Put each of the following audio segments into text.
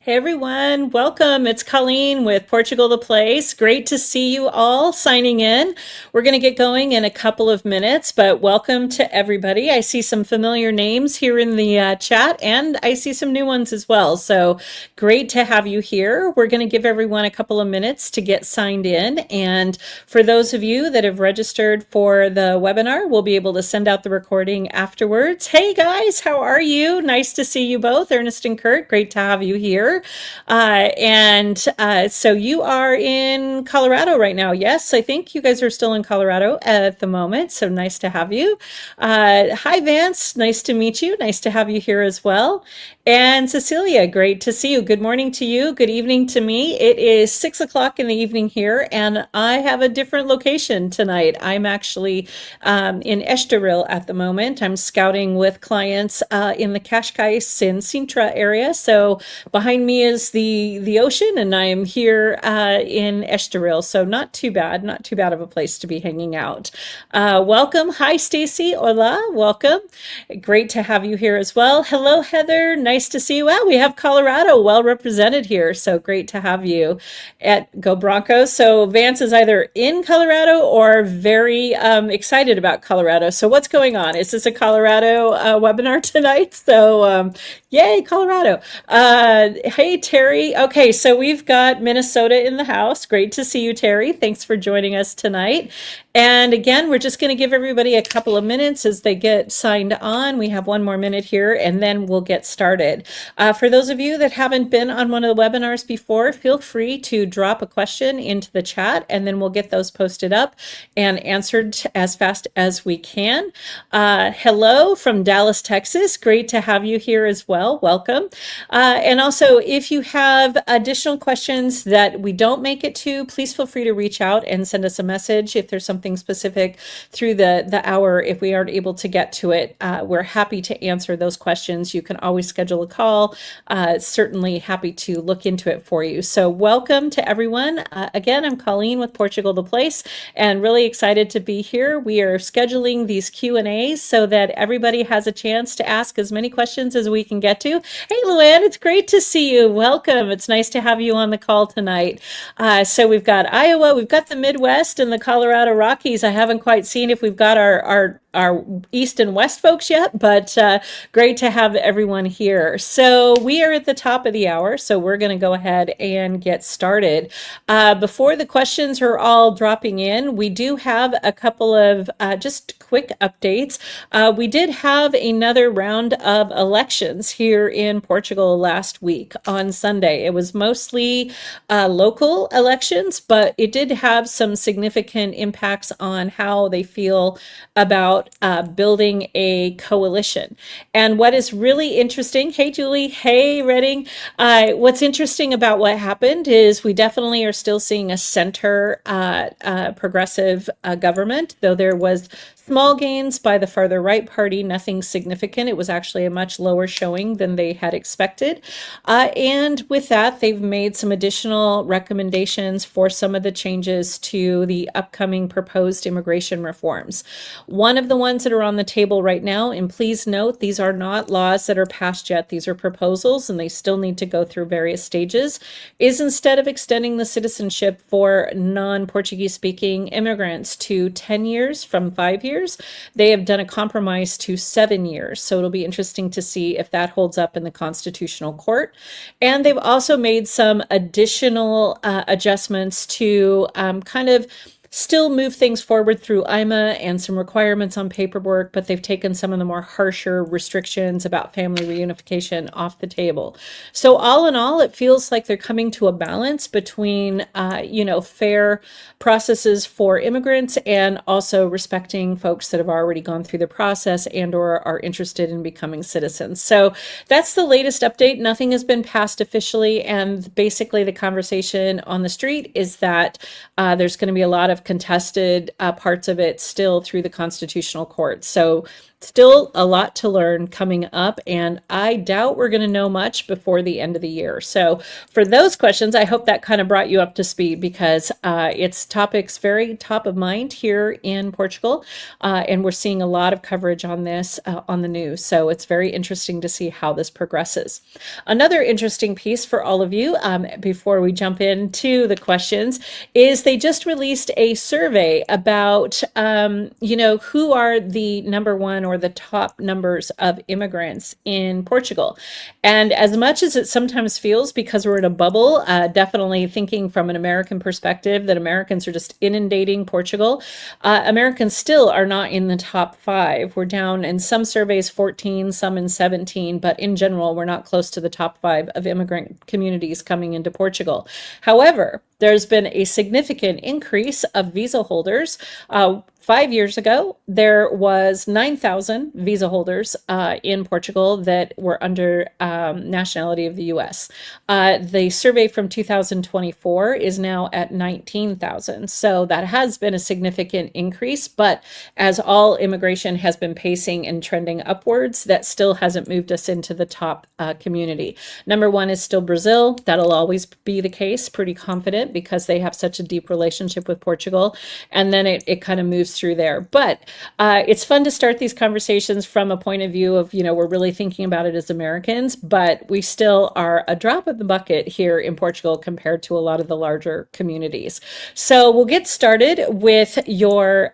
Hey everyone, welcome. It's Colleen with Portugal the Place. Great to see you all signing in. We're going to get going in a couple of minutes, but welcome to everybody. I see some familiar names here in the chat, and I see some new ones as well. So great to have you here. We're going to give everyone a couple of minutes to get signed in. And for those of you that have registered for the webinar, we'll be able to send out the recording afterwards. Hey guys, how are you? Nice to see you both, Ernest and Kurt. Great to have you here. So you are in Colorado right now. Yes, I think you guys are still in Colorado at the moment. So nice to have you. Hi, Vance. Nice to meet you. Nice to have you here as well. And Cecilia, great to see you. Good morning to you. Good evening to me. It is 6 o'clock in the evening here, and I have a different location tonight. I'm actually in Estoril at the moment. I'm scouting with clients in the Cascais and Sintra area. So behind me is the ocean, and I am here in Estoril. So not too bad of a place to be hanging out. Welcome. Hi, Stacy. Hola. Welcome. Great to have you here as well. Hello, Heather. Nice to see you. Wow, we have Colorado well represented here. So great to have you at Go Broncos. So Vance is either in Colorado or very excited about Colorado. So what's going on? Is this a Colorado webinar tonight? So yay, Colorado. Hey, Terry. Okay, so we've got Minnesota in the house. Great to see you, Terry. Thanks for joining us tonight. And again, we're just going to give everybody a couple of minutes as they get signed on. We have one more minute here, and then we'll get started. For those of you that haven't been on one of the webinars before, feel free to drop a question into the chat, and then we'll get those posted up and answered as fast as we can. Hello from Dallas, Texas. Great to have you here as well. Welcome. And also, if you have additional questions that we don't make it to, please feel free to reach out and send us a message if there's something specific through the hour. If we aren't able to get to it, we're happy to answer those questions. You can always schedule a call. Certainly happy to look into it for you. So welcome to everyone. Again, I'm Colleen with Portugal the Place, and really excited to be here. We are scheduling these Q&As so that everybody has a chance to ask as many questions as we can get to. Hey, Luann, it's great to see you. Welcome. It's nice to have you on the call tonight. So we've got Iowa, we've got the Midwest and the Colorado Rockies. I haven't quite seen if we've got our East and West folks yet, but great to have everyone here. So we are at the top of the hour, so we're going to go ahead and get started. Before the questions are all dropping in, we do have a couple of just quick updates. We did have another round of elections here in Portugal last week on Sunday. It was mostly local elections, but it did have some significant impacts on how they feel about building a coalition. And what is really interesting, hey Julie, hey Redding, what's interesting about what happened is we definitely are still seeing a center progressive government, though there was small gains by the farther right party, nothing significant. It was actually a much lower showing than they had expected. And with that, they've made some additional recommendations for some of the changes to the upcoming proposed immigration reforms. One of the ones that are on the table right now, and please note, these are not laws that are passed yet. These are proposals, and they still need to go through various stages, is instead of extending the citizenship for non-Portuguese speaking immigrants to 10 years from 5 years, they have done a compromise to 7 years. So it'll be interesting to see if that holds up in the Constitutional Court. And they've also made some additional adjustments to kind of still move things forward through AIMA and some requirements on paperwork, but they've taken some of the more harsher restrictions about family reunification off the table. So all in all, it feels like they're coming to a balance between, fair processes for immigrants and also respecting folks that have already gone through the process and or are interested in becoming citizens. So that's the latest update. Nothing has been passed officially, and basically the conversation on the street is that there's going to be a lot of contested parts of it still through the Constitutional Court. So still a lot to learn coming up, and I doubt we're going to know much before the end of the year. So for those questions, I hope that kind of brought you up to speed, because it's topics very top of mind here in Portugal, and we're seeing a lot of coverage on this on the news. So it's very interesting to see how this progresses. Another interesting piece for all of you, before we jump into the questions, is they just released a survey about, who are the number one or the top numbers of immigrants in Portugal. And as much as it sometimes feels, because we're in a bubble, definitely thinking from an American perspective that Americans are just inundating Portugal, Americans still are not in the top 5. We're down in some surveys 14, some in 17, but in general, we're not close to the top 5 of immigrant communities coming into Portugal. However, there's been a significant increase of visa holders. 5 years ago, there was 9,000 visa holders in Portugal that were under nationality of the U.S. The survey from 2024 is now at 19,000. So that has been a significant increase, but as all immigration has been pacing and trending upwards, that still hasn't moved us into the top community. Number 1 is still Brazil. That'll always be the case, pretty confident, because they have such a deep relationship with Portugal. And then it kind of moves through there. But it's fun to start these conversations from a point of view of, we're really thinking about it as Americans, but we still are a drop of the bucket here in Portugal compared to a lot of the larger communities. So we'll get started with your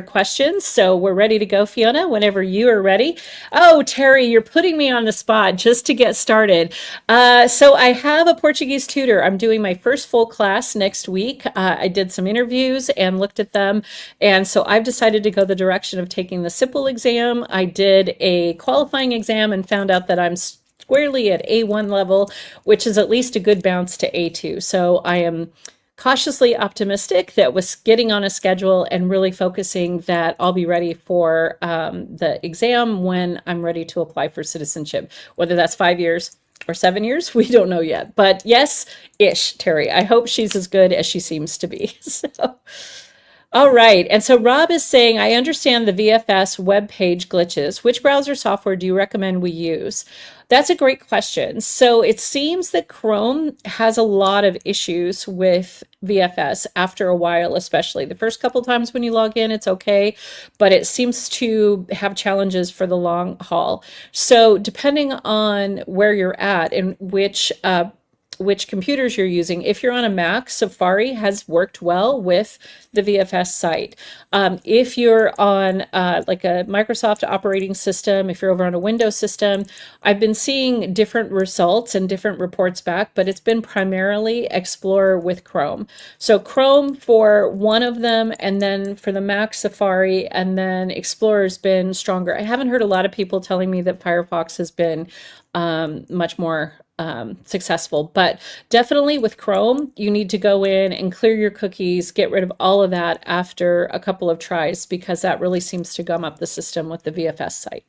questions. So we're ready to go, Fiona, whenever you are ready. Oh, Terry, you're putting me on the spot just to get started. So I have a Portuguese tutor. I'm doing my first full class next week. I did some interviews and looked at them, and so I've decided to go the direction of taking the simple exam. I did a qualifying exam and found out that I'm squarely at A1 level, which is at least a good bounce to A2. So I am cautiously optimistic that with getting on a schedule and really focusing, that I'll be ready for the exam when I'm ready to apply for citizenship. Whether that's 5 years or 7 years, we don't know yet. But yes-ish, Terry. I hope she's as good as she seems to be. So. All right, and so Rob is saying, I understand the VFS web page glitches. Which browser software do you recommend we use? That's a great question. So it seems that Chrome has a lot of issues with VFS after a while, especially. The first couple times when you log in, it's okay, but it seems to have challenges for the long haul. So depending on where you're at and which computers you're using. If you're on a Mac, Safari has worked well with the VFS site. If you're on like a Microsoft operating system, if you're over on a Windows system, I've been seeing different results and different reports back, but it's been primarily Explorer with Chrome. So Chrome for one of them, and then for the Mac, Safari, and then Explorer's been stronger. I haven't heard a lot of people telling me that Firefox has been much more successful, but definitely with Chrome, you need to go in and clear your cookies, get rid of all of that after a couple of tries, because that really seems to gum up the system with the VFS site.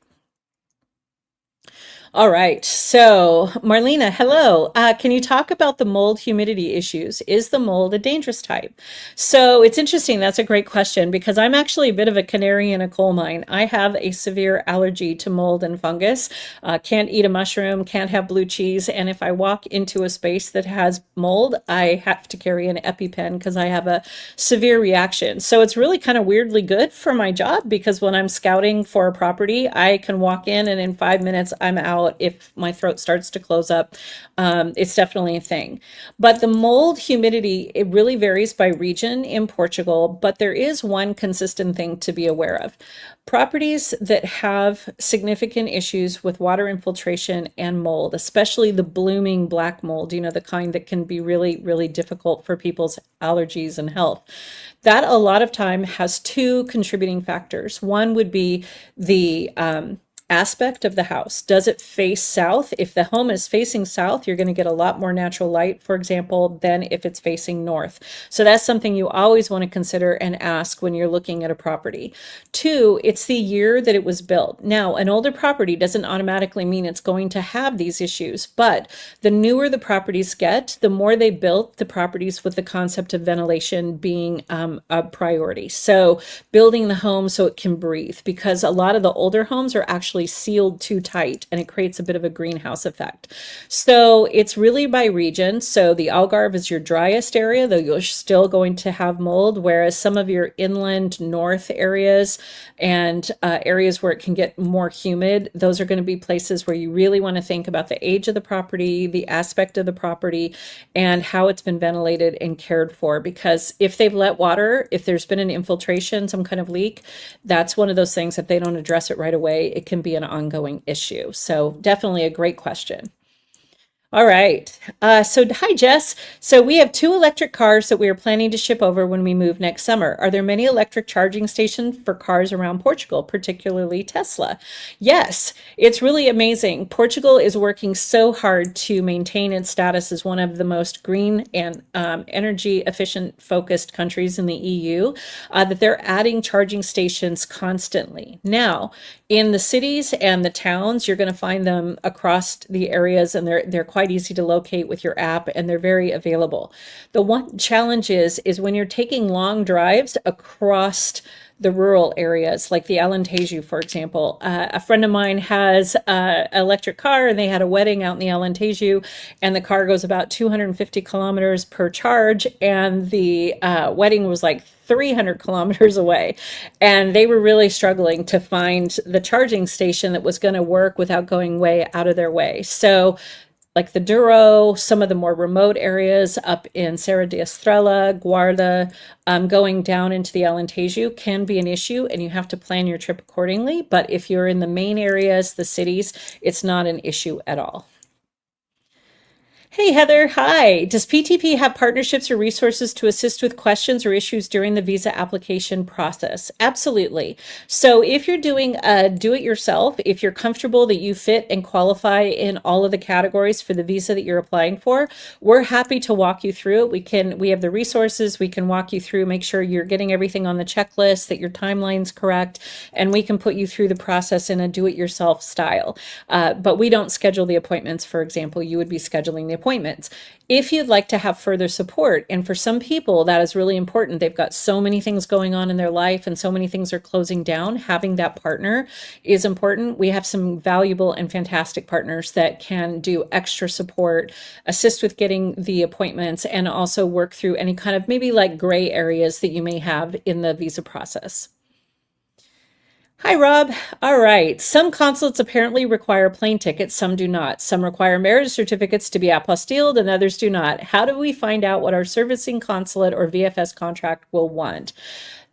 All right, so Marlena, hello. Can you talk about the mold humidity issues? Is the mold a dangerous type? So it's interesting. That's a great question, because I'm actually a bit of a canary in a coal mine. I have a severe allergy to mold and fungus. Can't eat a mushroom, can't have blue cheese. And if I walk into a space that has mold, I have to carry an EpiPen because I have a severe reaction. So it's really kind of weirdly good for my job, because when I'm scouting for a property, I can walk in and in 5 minutes I'm out if my throat starts to close up. It's definitely a thing. But the mold humidity, it really varies by region in Portugal, but there is one consistent thing to be aware of. Properties that have significant issues with water infiltration and mold, especially the blooming black mold, the kind that can be really, really difficult for people's allergies and health. That a lot of time has 2 contributing factors. One would be the aspect of the house. Does it face south? If the home is facing south, you're going to get a lot more natural light, for example, than if it's facing north. So that's something you always want to consider and ask when you're looking at a property. Two, it's the year that it was built. Now, an older property doesn't automatically mean it's going to have these issues, but the newer the properties get, the more they built the properties with the concept of ventilation being a priority. So building the home so it can breathe, because a lot of the older homes are actually sealed too tight and it creates a bit of a greenhouse effect. So it's really by region. So the Algarve is your driest area, though you're still going to have mold, whereas some of your inland north areas and areas where it can get more humid, those are going to be places where you really want to think about the age of the property, the aspect of the property, and how it's been ventilated and cared for. Because if they've let water, if there's been an infiltration, some kind of leak, that's one of those things that they don't address it right away, it can be an ongoing issue. So definitely a great question. All right. So hi, Jess. So we have 2 electric cars that we are planning to ship over when we move next summer. Are there many electric charging stations for cars around Portugal, particularly Tesla? Yes, it's really amazing. Portugal is working so hard to maintain its status as one of the most green and energy efficient focused countries in the EU, that they're adding charging stations constantly. Now, in the cities and the towns, you're going to find them across the areas, and they're quite easy to locate with your app, and they're very available. The one challenge is when you're taking long drives across the rural areas, like the Alentejo, for example. A friend of mine has an electric car, and they had a wedding out in the Alentejo, and the car goes about 250 kilometers per charge, and the wedding was like 300 kilometers away. And they were really struggling to find the charging station that was going to work without going way out of their way. So like the Douro, some of the more remote areas up in Serra de Estrela, Guarda, going down into the Alentejo can be an issue, and you have to plan your trip accordingly. But if you're in the main areas, the cities, it's not an issue at all. Hey Heather, hi. Does PTP have partnerships or resources to assist with questions or issues during the visa application process? Absolutely. So if you're doing a do-it-yourself, if you're comfortable that you fit and qualify in all of the categories for the visa that you're applying for, we're happy to walk you through it. We have the resources, we can walk you through, make sure you're getting everything on the checklist, that your timeline's correct, and we can put you through the process in a do-it-yourself style. But we don't schedule the appointments, for example. You would be scheduling the appointments. If you'd like to have further support, and for some people that is really important, they've got so many things going on in their life and so many things are closing down, having that partner is important. We have some valuable and fantastic partners that can do extra support, assist with getting the appointments, and also work through any kind of maybe like gray areas that you may have in the visa process. Hi, Rob. All right. Some consulates apparently require plane tickets, some do not. Some require marriage certificates to be apostilled, and others do not. How do we find out what our servicing consulate or VFS contract will want?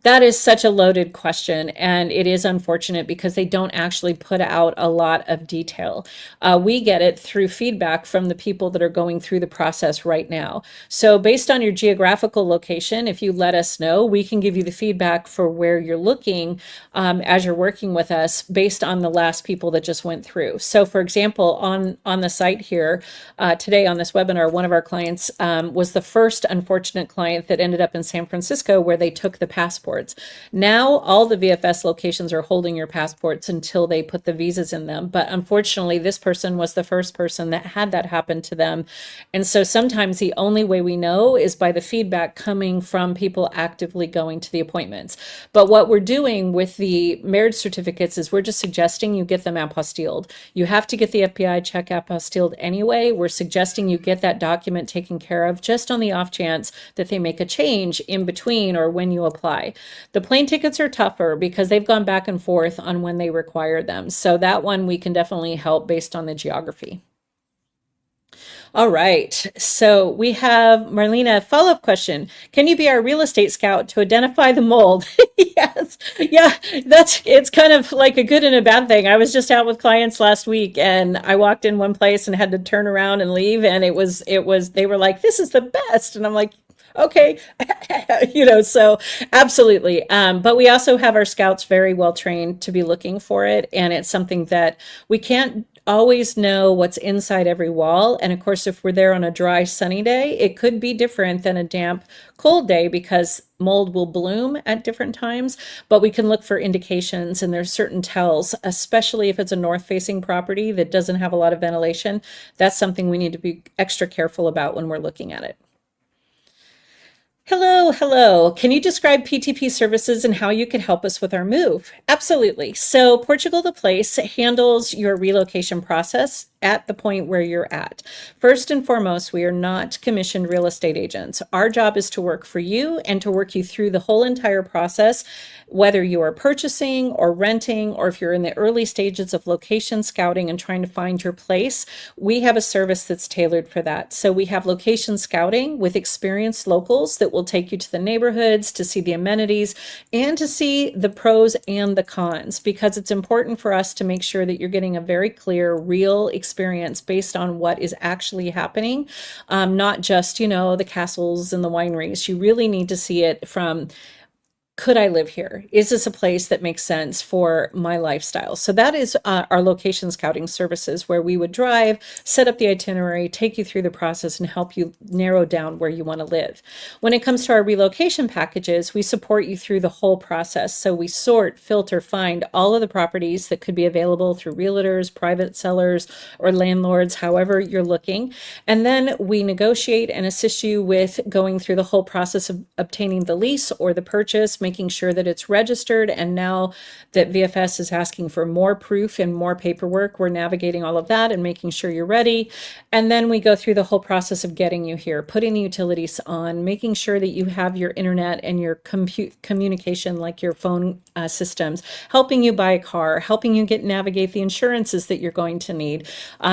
That is such a loaded question, and it is unfortunate because they don't actually put out a lot of detail. We get it through feedback from the people that are going through the process right now. So based on your geographical location, if you let us know, we can give you the feedback for where you're looking as you're working with us based on the last people that just went through. So for example, on the site here today on this webinar, one of our clients was the first unfortunate client that ended up in San Francisco where they took the passport. Now all the VFS locations are holding your passports until they put the visas in them. But unfortunately, this person was the first person that had that happen to them. And so sometimes the only way we know is by the feedback coming from people actively going to the appointments. But what we're doing with the marriage certificates is we're just suggesting you get them apostilled. You have to get the FBI check apostilled anyway. We're suggesting you get that document taken care of just on the off chance that they make a change in between or when you apply. The plane tickets are tougher because they've gone back and forth on when they require them. So that one we can definitely help based on the geography. All right, so we have Marlena, follow-up question. Can you be our real estate scout to identify the mold? Yes, yeah, it's kind of like a good and a bad thing. I was just out with clients last week and I walked in one place and had to turn around and leave, and they were like, this is the best. And I'm like, Okay. So absolutely. But we also have our scouts very well trained to be looking for it. And it's something that we can't always know what's inside every wall. And of course, if we're there on a dry, sunny day, it could be different than a damp, cold day because mold will bloom at different times. But we can look for indications, and there's certain tells, especially if it's a north facing property that doesn't have a lot of ventilation. That's something we need to be extra careful about when we're looking at it. Hello, hello. Can you describe PTP services and how you could help us with our move? Absolutely. So, Portugal the Place handles your relocation process at the point where you're at. First and foremost, we are not commissioned real estate agents. Our job is to work for you and to work you through the whole entire process, whether you are purchasing or renting, or if you're in the early stages of location scouting and trying to find your place. We have a service that's tailored for that. So we have location scouting with experienced locals that will take you to the neighborhoods to see the amenities and to see the pros and the cons, because it's important for us to make sure that you're getting a very clear, real experience based on what is actually happening, not just, the castles and the wineries. You really need to see it from, could I live here? Is this a place that makes sense for my lifestyle? So that is our location scouting services, where we would drive, set up the itinerary, take you through the process, and help you narrow down where you want to live. When it comes to our relocation packages, we support you through the whole process. So we sort, filter, find all of the properties that could be available through realtors, private sellers, or landlords, however you're looking. And then we negotiate and assist you with going through the whole process of obtaining the lease or the purchase, making sure that it's registered. And now that VFS is asking for more proof and more paperwork, we're navigating all of that and making sure you're ready. And then we go through the whole process of getting you here, putting the utilities on, making sure that you have your internet and your communication, like your phone systems, helping you buy a car, helping you navigate the insurances that you're going to need,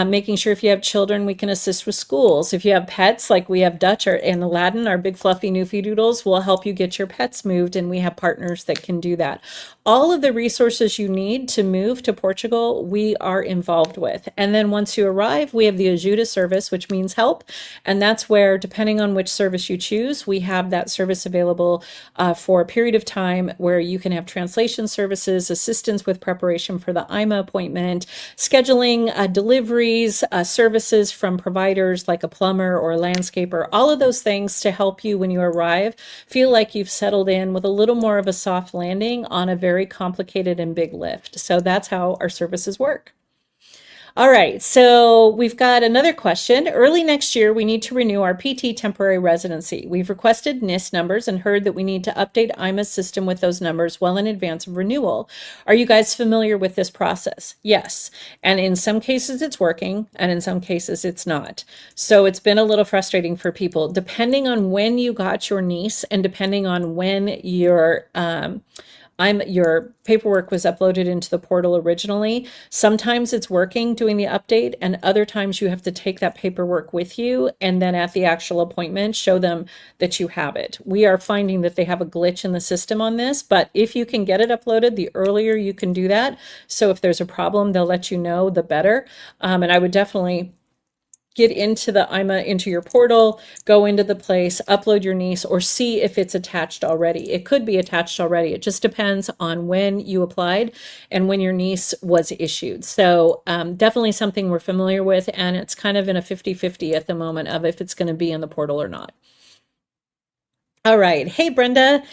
making sure if you have children, we can assist with schools. If you have pets, like we have Dutch and Aladdin, our big fluffy Newfie Doodles, will help you get your pets moved, and we have partners that can do that. All of the resources you need to move to Portugal, we are involved with. And then once you arrive, we have the Ajuda service, which means help. And that's where, depending on which service you choose, we have that service available for a period of time where you can have translation services, assistance with preparation for the AIMA appointment, scheduling deliveries, services from providers like a plumber or a landscaper, all of those things to help you when you arrive feel like you've settled in with a little more of a soft landing on a very complicated and big lift. So that's how our services work. All right, so we've got another question. Early next year, we need to renew our PT temporary residency. We've requested NIST numbers and heard that we need to update AIMA's system with those numbers well in advance of renewal. Are you guys familiar with this process? Yes. And in some cases it's working, and in some cases it's not. So it's been a little frustrating for people. Depending on when you got your NIS and depending on when your paperwork was uploaded into the portal originally. Sometimes it's working doing the update, and other times you have to take that paperwork with you and then at the actual appointment show them that you have it. We are finding that they have a glitch in the system on this, but if you can get it uploaded, the earlier you can do that. So if there's a problem, they'll let you know, the better. And I would definitely get into the AIMA, into your portal, go into the place, upload your NIS, or see if it's attached already. It could be attached already. It just depends on when you applied and when your NIS was issued. So definitely something we're familiar with, and it's kind of in a 50-50 at the moment of if it's going to be in the portal or not. All right. Hey, Brenda.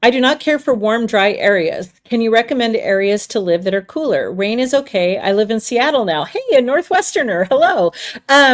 I do not care for warm, dry areas. Can you recommend areas to live that are cooler? Rain is okay. I live in Seattle now. Hey, a Northwesterner. Hello.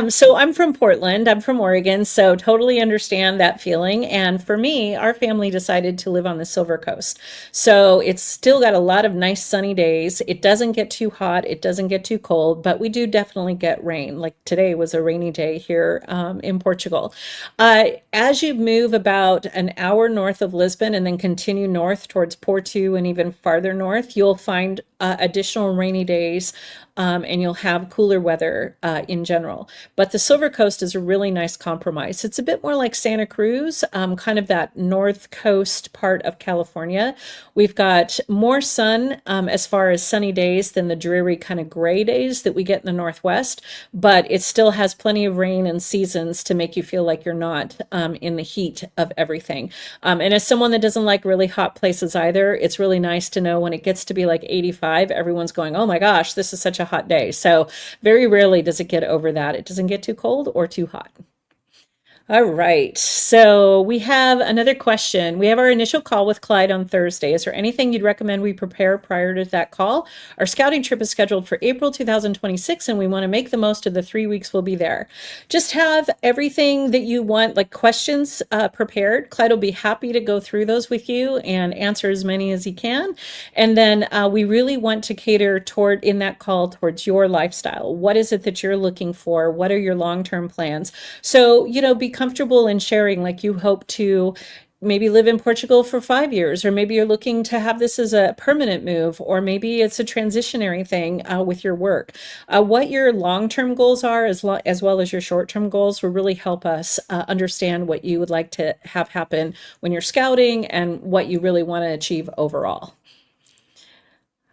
So I'm from Portland. I'm from Oregon, so totally understand that feeling. And for me, our family decided to live on the Silver Coast. So it's still got a lot of nice sunny days. It doesn't get too hot. It doesn't get too cold, but we do definitely get rain. Like today was a rainy day here in Portugal. As you move about an hour north of Lisbon and then continue north towards Porto and even farther north, you'll find additional rainy days, and you'll have cooler weather in general. But the Silver Coast is a really nice compromise. It's a bit more like Santa Cruz, kind of that north coast part of California. We've got more sun as far as sunny days than the dreary kind of gray days that we get in the Northwest, but it still has plenty of rain and seasons to make you feel like you're not in the heat of everything. And as someone that doesn't like really hot places either, it's really nice to know when it gets to be like 85, everyone's going, oh my gosh, this is such a hot day. So very rarely does it get over that. It doesn't get too cold or too hot. All right. So we have another question. We have our initial call with Clyde on Thursday. Is there anything you'd recommend we prepare prior to that call? Our scouting trip is scheduled for April 2026, and we want to make the most of the 3 weeks we'll be there. Just have everything that you want, like questions prepared. Clyde will be happy to go through those with you and answer as many as he can. And then we really want to cater toward in that call towards your lifestyle. What is it that you're looking for? What are your long-term plans? So, be comfortable in sharing, like you hope to maybe live in Portugal for 5 years, or maybe you're looking to have this as a permanent move, or maybe it's a transitionary thing with your work. What your long-term goals are, as well as your short-term goals, will really help us understand what you would like to have happen when you're scouting and what you really want to achieve overall.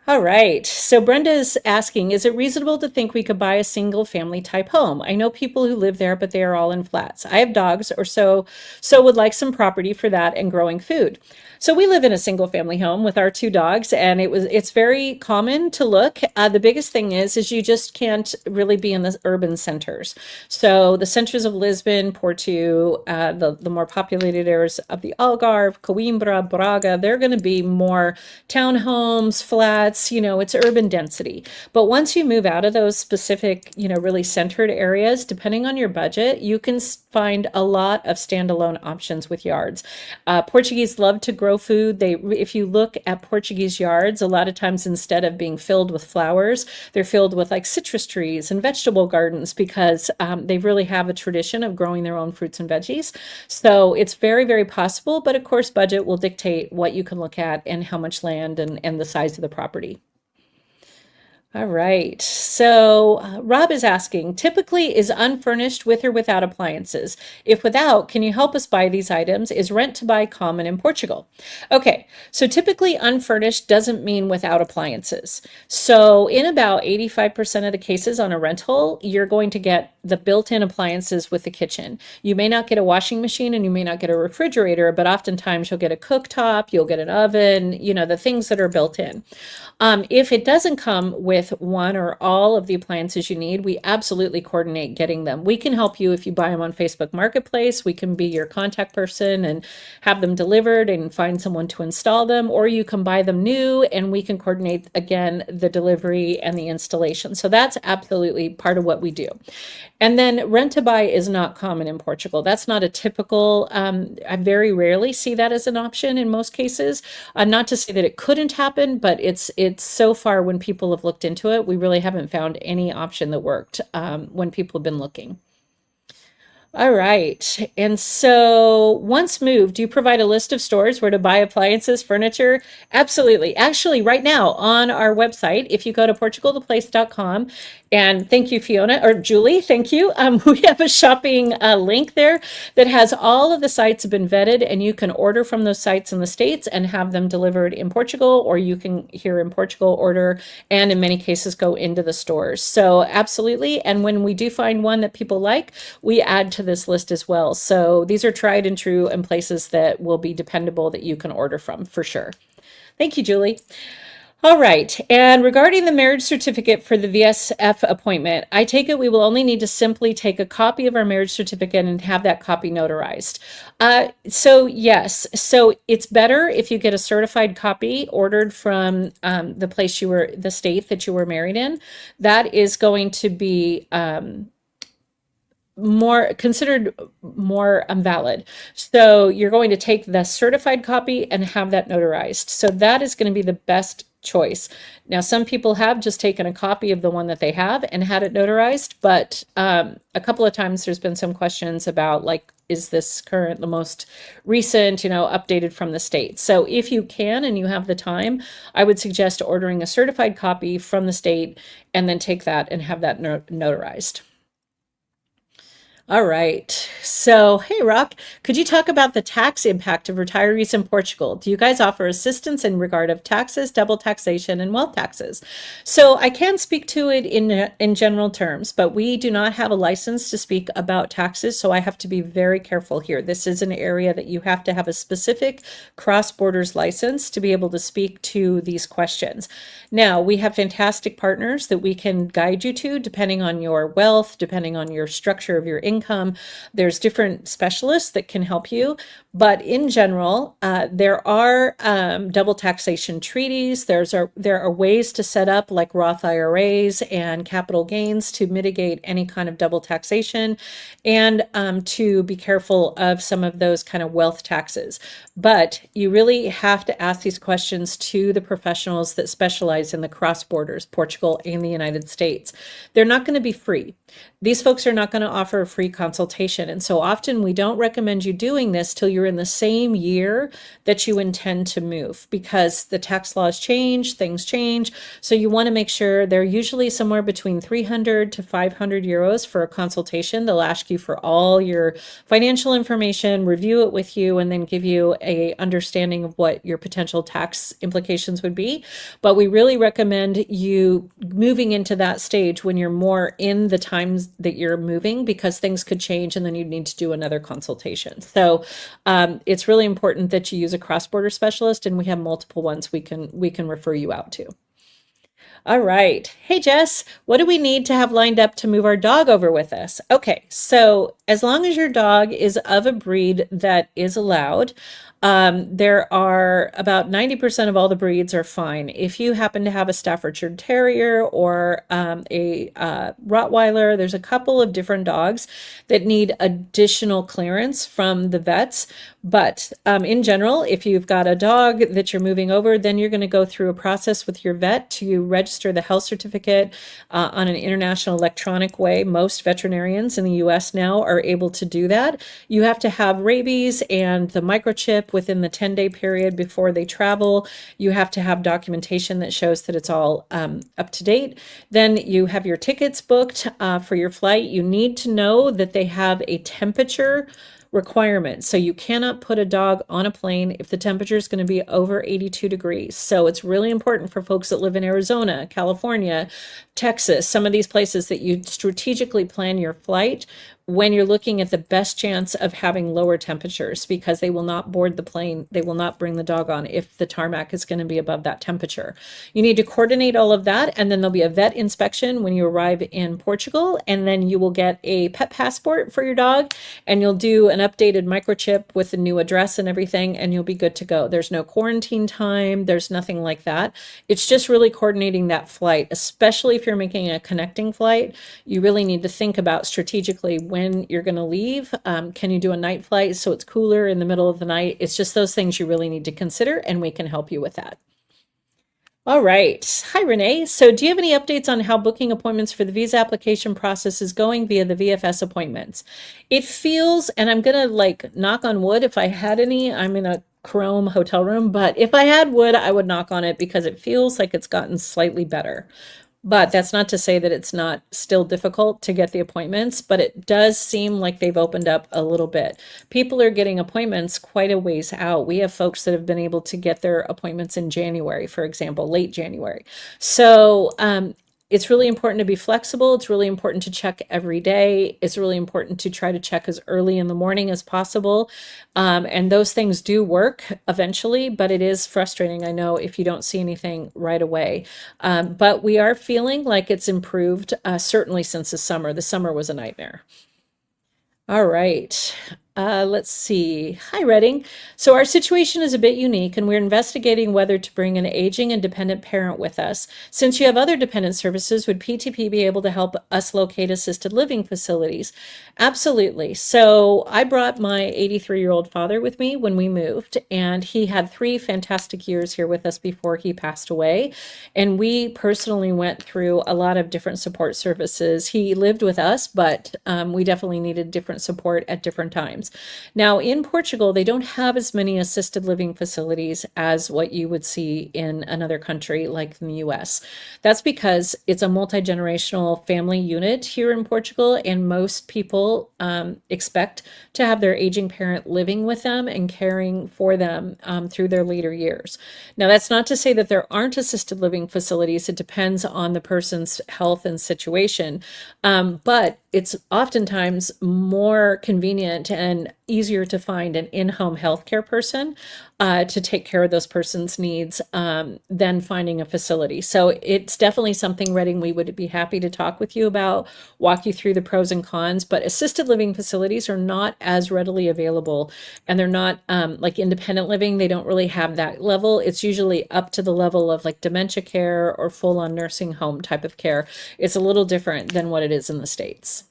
All right. So Brenda is asking, is it reasonable to think we could buy a single family type home? I know people who live there, but they are all in flats. I have dogs or so would like some property for that and growing food. So we live in a single family home with our two dogs, and it's very common to look. The biggest thing is you just can't really be in the urban centers. So the centers of Lisbon, Porto, the more populated areas of the Algarve, Coimbra, Braga, they're going to be more townhomes, flats. It's urban density. But once you move out of those specific, really centered areas, depending on your budget, you can find a lot of standalone options with yards. Portuguese love to grow food. If you look at Portuguese yards, a lot of times instead of being filled with flowers, they're filled with like citrus trees and vegetable gardens because they really have a tradition of growing their own fruits and veggies. So it's very, very possible. But of course, budget will dictate what you can look at and how much land and the size of the property. All right. So Rob is asking, typically is unfurnished with or without appliances? If without, can you help us buy these items? Is rent to buy common in Portugal? Okay. So typically unfurnished doesn't mean without appliances. So in about 85% of the cases on a rental, you're going to get the built-in appliances with the kitchen. You may not get a washing machine and you may not get a refrigerator, but oftentimes you'll get a cooktop, you'll get an oven, the things that are built in. If it doesn't come with one or all of the appliances you need, we absolutely coordinate getting them. We can help you if you buy them on Facebook Marketplace. We can be your contact person and have them delivered and find someone to install them, or you can buy them new and we can coordinate, again, the delivery and the installation. So that's absolutely part of what we do. And then rent to buy is not common in Portugal. That's not a typical, I very rarely see that as an option in most cases. Not to say that it couldn't happen, but it's so far when people have looked into it, we really haven't found any option that worked when people have been looking. All right. And so once moved, do you provide a list of stores where to buy appliances, furniture? Absolutely. Actually, right now on our website, if you go to portugaltheplace.com, and thank you, Fiona, or Julie, thank you. We have a shopping link there that has all of the sites have been vetted, and you can order from those sites in the States and have them delivered in Portugal, or you can here in Portugal order and in many cases go into the stores. So absolutely. And when we do find one that people like, we add to this list as well. So these are tried and true and places that will be dependable that you can order from for sure. Thank you, Julie. All right. And regarding the marriage certificate for the VSF appointment, I take it we will only need to simply take a copy of our marriage certificate and have that copy notarized. So yes, so it's better if you get a certified copy ordered from the state that you were married in. That is going to be considered more valid. So you're going to take the certified copy and have that notarized. So that is going to be the best choice. Now, some people have just taken a copy of the one that they have and had it notarized, but a couple of times there's been some questions about, like, is this current, the most recent, updated from the state. So if you can and you have the time, I would suggest ordering a certified copy from the state and then take that and have that notarized. All right. So, hey, Rock, could you talk about the tax impact of retirees in Portugal? Do you guys offer assistance in regard of taxes, double taxation, and wealth taxes? So, I can speak to it in general terms, but we do not have a license to speak about taxes, so I have to be very careful here. This is an area that you have to have a specific cross-borders license to be able to speak to these questions. Now, we have fantastic partners that we can guide you to depending on your wealth, depending on your structure of your income. There's different specialists that can help you, but in general, there are double taxation treaties. There are ways to set up like Roth IRAs and capital gains to mitigate any kind of double taxation, and to be careful of some of those kind of wealth taxes. But you really have to ask these questions to the professionals that specialize in the cross borders, Portugal and the United States. They're not going to be free. These folks are not going to offer a free consultation. And so often we don't recommend you doing this till you're in the same year that you intend to move, because the tax laws change, things change. So you want to make sure they're usually somewhere between 300 to 500 euros for a consultation. They'll ask you for all your financial information, review it with you, and then give you a understanding of what your potential tax implications would be. But we really recommend you moving into that stage when you're more in the times that you're moving, because things could change and then you'd need to do another consultation. So it's really important that you use a cross-border specialist, and we have multiple ones we can refer you out to. All right. Hey, Jess, what do we need to have lined up to move our dog over with us? Okay, so as long as your dog is of a breed that is allowed, there are about 90% of all the breeds are fine. If you happen to have a Staffordshire Terrier or a Rottweiler, there's a couple of different dogs that need additional clearance from the vets. But in general, if you've got a dog that you're moving over, then you're going to go through a process with your vet to register the health certificate on an international electronic way. Most veterinarians in the US now are able to do that. You have to have rabies and the microchip within the 10-day period before they travel. You have to have documentation that shows that it's all up to date. Then you have your tickets booked for your flight. You need to know that they have a temperature requirement. So you cannot put a dog on a plane if the temperature is going to be over 82 degrees. So it's really important for folks that live in Arizona, California, Texas, some of these places, that you strategically plan your flight when you're looking at the best chance of having lower temperatures, because they will not board the plane. They will not bring the dog on if the tarmac is going to be above that temperature. You need to coordinate all of that, and then there'll be a vet inspection when you arrive in Portugal, and then you will get a pet passport for your dog, and you'll do an updated microchip with the new address and everything, and you'll be good to go. There's no quarantine time. There's nothing like that. It's just really coordinating that flight, especially if you're making a connecting flight. You really need to think about strategically when you're going to leave. Can you do a night flight so it's cooler in the middle of the night? It's just those things you really need to consider, and we can help you with that. All right. Hi, Renee. So do you have any updates on how booking appointments for the visa application process is going via the VFS appointments? It feels, and I'm going to like knock on wood if I had any, I'm in a Chrome hotel room, but if I had wood, I would knock on it, because it feels like it's gotten slightly better. But that's not to say that it's not still difficult to get the appointments, but it does seem like they've opened up a little bit. People are getting appointments quite a ways out. We have folks that have been able to get their appointments in January, for example, late January. So it's really important to be flexible. It's really important to check every day. It's really important to try to check as early in the morning as possible. And those things do work eventually, but it is frustrating, I know, if you don't see anything right away. But we are feeling like it's improved, certainly since the summer. The summer was a nightmare. All right. Let's see. Hi, Redding. So our situation is a bit unique, and we're investigating whether to bring an aging and dependent parent with us. Since you have other dependent services, would PTP be able to help us locate assisted living facilities? Absolutely. So I brought my 83-year-old father with me when we moved, and he had 3 fantastic years here with us before he passed away. And we personally went through a lot of different support services. He lived with us, but we definitely needed different support at different times. times. Now, in Portugal, they don't have as many assisted living facilities as what you would see in another country like in the US. That's because it's a multi-generational family unit here in Portugal, and most people expect to have their aging parent living with them and caring for them through their later years. Now, that's not to say that there aren't assisted living facilities. It depends on the person's health and situation. But it's oftentimes more convenient and easier to find an in-home healthcare person to take care of those person's needs than finding a facility. So it's definitely something, Reading, we would be happy to talk with you about, walk you through the pros and cons. But assisted living facilities are not as readily available, and they're not like independent living. They don't really have that level. It's usually up to the level of like dementia care or full-on nursing home type of care. It's a little different than what it is in the States.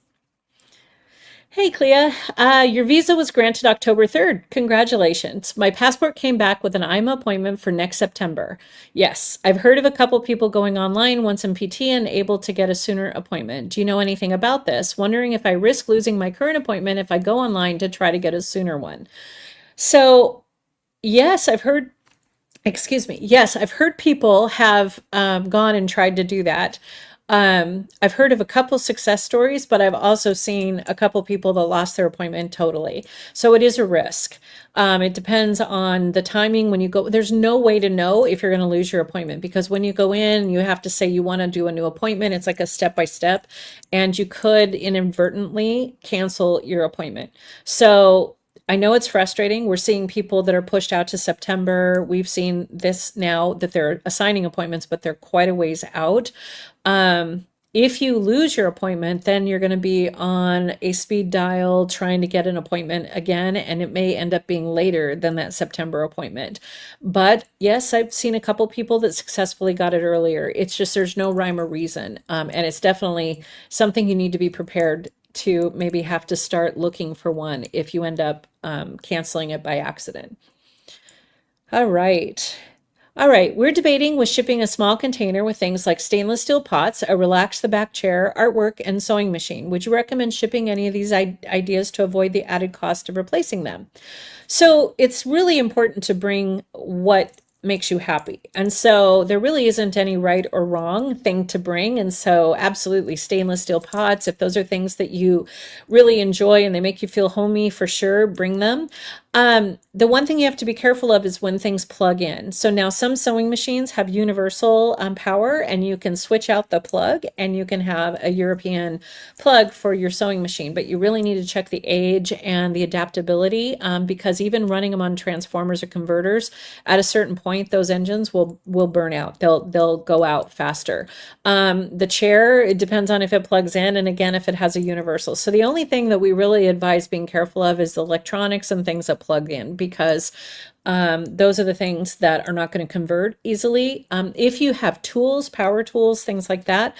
Hey, Clea, your visa was granted October 3rd. Congratulations. My passport came back with an AIMA appointment for next September. Yes, I've heard of a couple people going online once in PT and able to get a sooner appointment. Do you know anything about this? Wondering if I risk losing my current appointment if I go online to try to get a sooner one. So, yes, I've heard excuse me. Yes, I've heard people have gone and tried to do that. I've heard of a couple success stories, but I've also seen a couple people that lost their appointment totally. So it is a risk. It depends on the timing when you go. There's no way to know if you're going to lose your appointment, because when you go in, you have to say you want to do a new appointment. It's like a step by step, and you could inadvertently cancel your appointment. So I know it's frustrating. We're seeing people that are pushed out to September. We've seen this now that they're assigning appointments, but they're quite a ways out. If you lose your appointment, then you're going to be on a speed dial trying to get an appointment again, and it may end up being later than that September appointment. But yes, I've seen a couple people that successfully got it earlier. It's just there's no rhyme or reason, and it's definitely something you need to be prepared to maybe have to start looking for one if you end up canceling it by accident. All right. All right, we're debating with shipping a small container with things like stainless steel pots, a relax the back chair, artwork, and sewing machine. Would you recommend shipping any of these ideas to avoid the added cost of replacing them? So it's really important to bring what makes you happy. And so there really isn't any right or wrong thing to bring. And so absolutely stainless steel pots, if those are things that you really enjoy and they make you feel homey, for sure, bring them. The one thing you have to be careful of is when things plug in. So now some sewing machines have universal power, and you can switch out the plug and you can have a European plug for your sewing machine, but you really need to check the age and the adaptability because even running them on transformers or converters, at a certain point, those engines will burn out. They'll go out faster. The chair, it depends on if it plugs in, and again, if it has a universal. So the only thing that we really advise being careful of is the electronics and things that plug in, because those are the things that are not going to convert easily. If you have tools, power tools, things like that,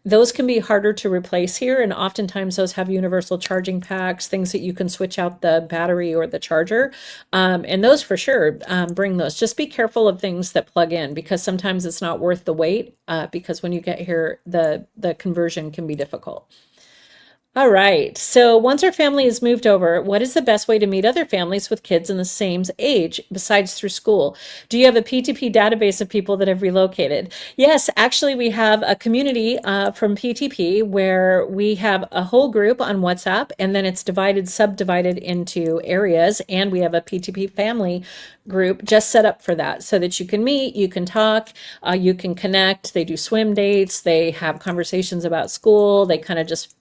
those can be harder to replace here. And oftentimes those have universal charging packs, things that you can switch out the battery or the charger. And those for sure, bring those. Just be careful of things that plug in, because sometimes it's not worth the wait, because when you get here, the conversion can be difficult. All right. So once our family has moved over, what is the best way to meet other families with kids in the same age besides through school? Do you have a PTP database of people that have relocated? Yes, actually, we have a community from PTP where we have a whole group on WhatsApp, and then it's subdivided into areas, and we have a PTP family group just set up for that, so that you can meet, you can talk, you can connect. They do swim dates, they have conversations about school, they kind of just,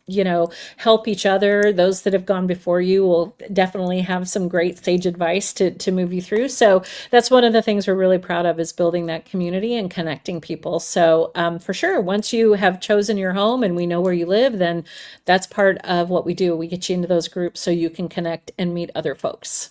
help each other. Those that have gone before you will definitely have some great sage advice to move you through. So that's one of the things we're really proud of, is building that community and connecting people. So for sure, once you have chosen your home and we know where you live, then that's part of what we do. We get you into those groups so you can connect and meet other folks.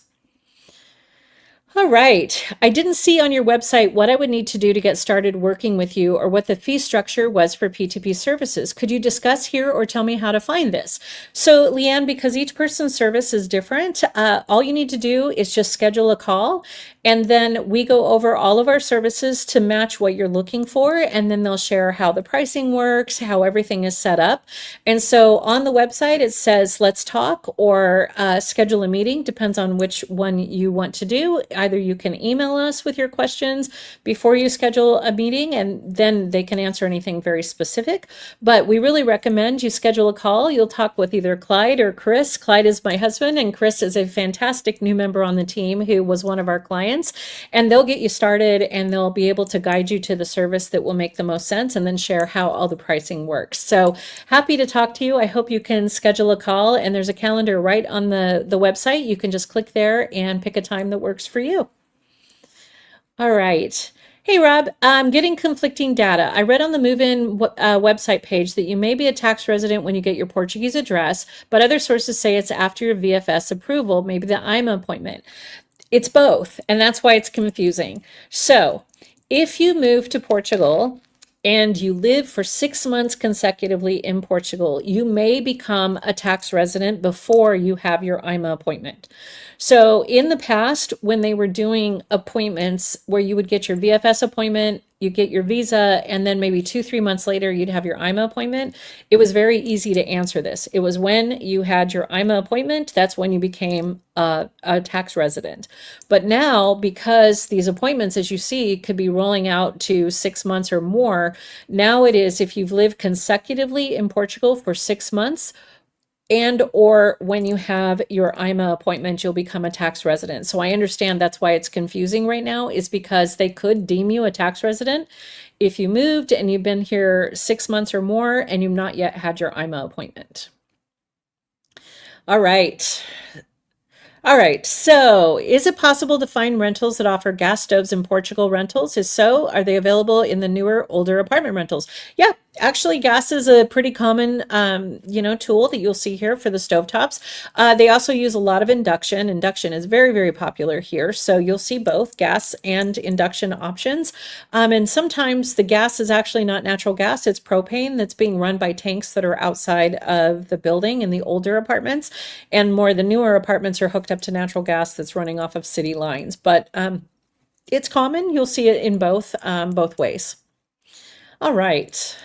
All right. I didn't see on your website what I would need to do to get started working with you or what the fee structure was for P2P services. Could you discuss here or tell me how to find this? So, Leanne, because each person's service is different, all you need to do is just schedule a call and then we go over all of our services to match what you're looking for. And then they'll share how the pricing works, how everything is set up. And so on the website, it says, let's talk or schedule a meeting, depends on which one you want to do. Either you can email us with your questions before you schedule a meeting, and then they can answer anything very specific. But we really recommend you schedule a call. You'll talk with either Clyde or Chris. Clyde is my husband, and Chris is a fantastic new member on the team who was one of our clients. And they'll get you started and they'll be able to guide you to the service that will make the most sense and then share how all the pricing works. So happy to talk to you. I hope you can schedule a call, and there's a calendar right on the website. You can just click there and pick a time that works for you. All right. Hey, Rob, I'm getting conflicting data. I read on the move-in website page that you may be a tax resident when you get your Portuguese address, but other sources say it's after your VFS approval, maybe the AIMA appointment. It's both, and that's why it's confusing. So if you move to Portugal and you live for 6 months consecutively in Portugal, you may become a tax resident before you have your AIMA appointment. So in the past, when they were doing appointments where you would get your VFS appointment, you get your visa, and then maybe 2, 3 months later, you'd have your AIMA appointment, it was very easy to answer this. It was when you had your AIMA appointment, that's when you became a tax resident. But now, because these appointments, as you see, could be rolling out to 6 months or more, now it is if you've lived consecutively in Portugal for 6 months, and or when you have your AIMA appointment, you'll become a tax resident. So I understand that's why it's confusing right now, is because they could deem you a tax resident if you moved and you've been here 6 months or more and you've not yet had your AIMA appointment. All right. All right, so is it possible to find rentals that offer gas stoves in Portugal rentals? If so, are they available in the newer, older apartment rentals? Yeah, actually, gas is a pretty common, tool that you'll see here for the stovetops. They also use a lot of induction. Induction is very, very popular here, so you'll see both gas and induction options. And sometimes the gas is actually not natural gas; it's propane that's being run by tanks that are outside of the building in the older apartments, and more the newer apartments are hooked up to natural gas that's running off of city lines. But it's common. You'll see it in both ways. All right.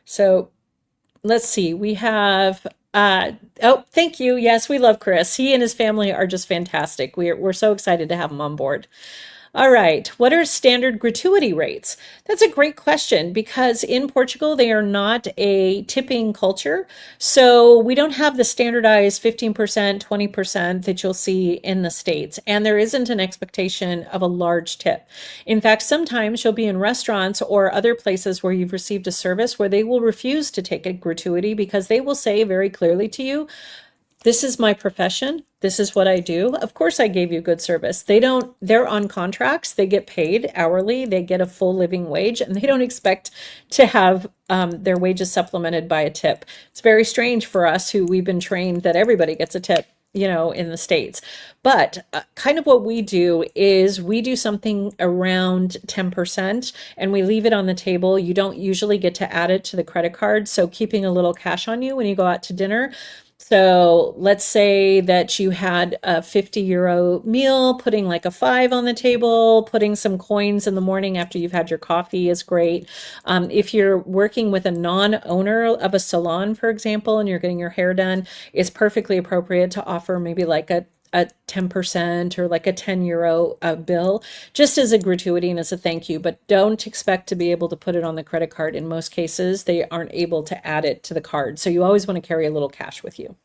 So let's see. We have oh, thank you. Yes, we love Chris. He and his family are just fantastic. We're so excited to have him on board. All right, what are standard gratuity rates? That's a great question because in Portugal, they are not a tipping culture. So we don't have the standardized 15%, 20% that you'll see in the States. And there isn't an expectation of a large tip. In fact, sometimes you'll be in restaurants or other places where you've received a service where they will refuse to take a gratuity because they will say very clearly to you, this is my profession. This is what I do. Of course, I gave you good service. They're on contracts. They get paid hourly. They get a full living wage, and they don't expect to have their wages supplemented by a tip. It's very strange for us who we've been trained that everybody gets a tip, in the States. But kind of what we do is we do something around 10% and we leave it on the table. You don't usually get to add it to the credit card. So keeping a little cash on you when you go out to dinner. So let's say that you had a 50 € meal, putting like a 5 on the table, putting some coins in the morning after you've had your coffee is great. If you're working with a non-owner of a salon, for example, and you're getting your hair done, it's perfectly appropriate to offer maybe like a 10% or like a 10 € bill just as a gratuity and as a thank you, but don't expect to be able to put it on the credit card. In most cases, they aren't able to add it to the card. So you always want to carry a little cash with you.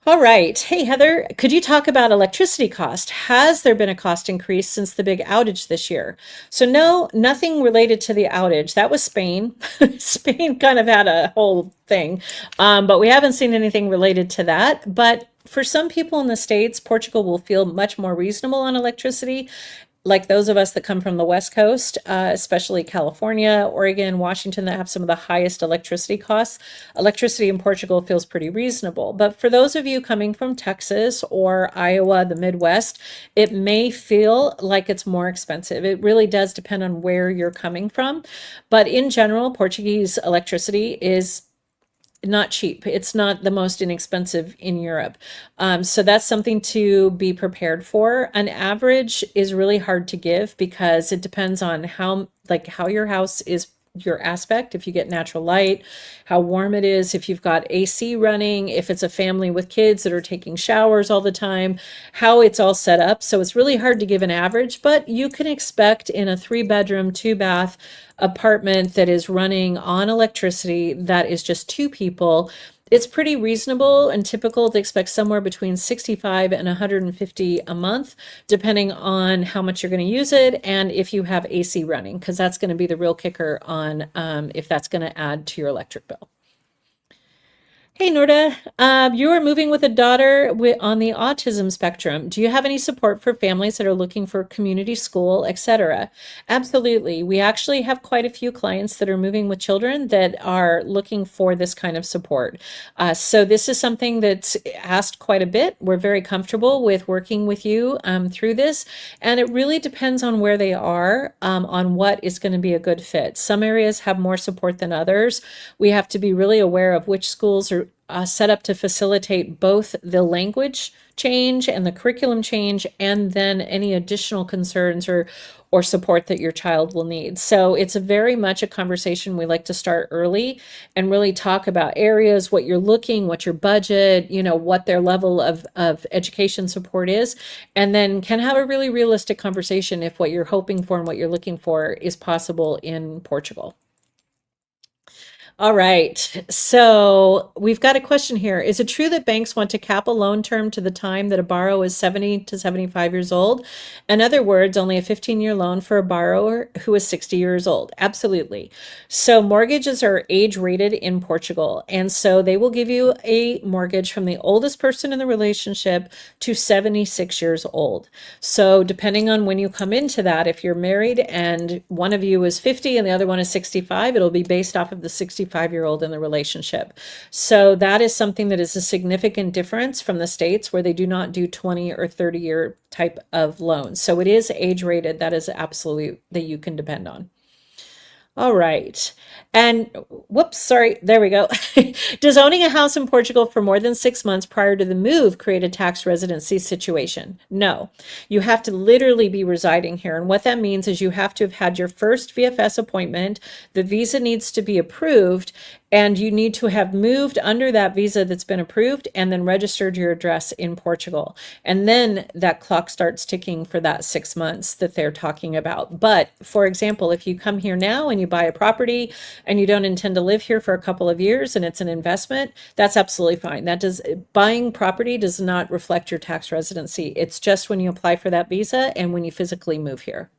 All right. Hey, Heather, could you talk about electricity cost? Has there been a cost increase since the big outage this year? So no, nothing related to the outage. That was Spain. Spain kind of had a whole thing, but we haven't seen anything related to that. But for some people in the States, Portugal will feel much more reasonable on electricity. like those of us that come from the West Coast, especially California, Oregon, Washington, that have some of the highest electricity costs, electricity in Portugal feels pretty reasonable. But for those of you coming from Texas or Iowa, the Midwest, it may feel like it's more expensive. It really does depend on where you're coming from. But in general, Portuguese electricity is not cheap. It's not the most inexpensive in Europe. So that's something to be prepared for. An average is really hard to give because it depends on how your house is, your aspect, if you get natural light, how warm it is, if you've got AC running, if it's a family with kids that are taking showers all the time, how it's all set up. So it's really hard to give an average, but you can expect in a 3-bedroom, 2-bath apartment that is running on electricity, that is just 2 people, it's pretty reasonable and typical to expect somewhere between 65 and 150 a month, depending on how much you're going to use it and if you have AC running, because that's going to be the real kicker on if that's going to add to your electric bill. Hey, Norda, you are moving with a daughter on the autism spectrum. Do you have any support for families that are looking for community school, etc.? Absolutely. We actually have quite a few clients that are moving with children that are looking for this kind of support. So this is something that's asked quite a bit. We're very comfortable with working with you through this, and it really depends on where they are, on what is going to be a good fit. Some areas have more support than others. We have to be really aware of which schools are set up to facilitate both the language change and the curriculum change, and then any additional concerns or support that your child will need. So it's very much a conversation we like to start early and really talk about areas, what you're looking, what your budget, what their level of education support is, and then can have a really realistic conversation if what you're hoping for and what you're looking for is possible in Portugal. All right. So we've got a question here. Is it true that banks want to cap a loan term to the time that a borrower is 70 to 75 years old? In other words, only a 15-year loan for a borrower who is 60 years old. Absolutely. So mortgages are age rated in Portugal. And so they will give you a mortgage from the oldest person in the relationship to 76 years old. So depending on when you come into that, if you're married and one of you is 50 and the other one is 65, it'll be based off of the 65-year-old in the relationship. So that is something that is a significant difference from the States, where they do not do 20 or 30-year type of loans. So it is age rated. That is absolutely that you can depend on. All right. And whoops, sorry, there we go. Does owning a house in Portugal for more than 6 months prior to the move create a tax residency situation? No. You have to literally be residing here. And what that means is you have to have had your first VFS appointment. The visa needs to be approved, and you need to have moved under that visa that's been approved and then registered your address in Portugal. And then that clock starts ticking for that 6 months that they're talking about. But for example, if you come here now and you buy a property and you don't intend to live here for a couple of years and it's an investment, that's absolutely fine. Buying property does not reflect your tax residency. It's just when you apply for that visa and when you physically move here.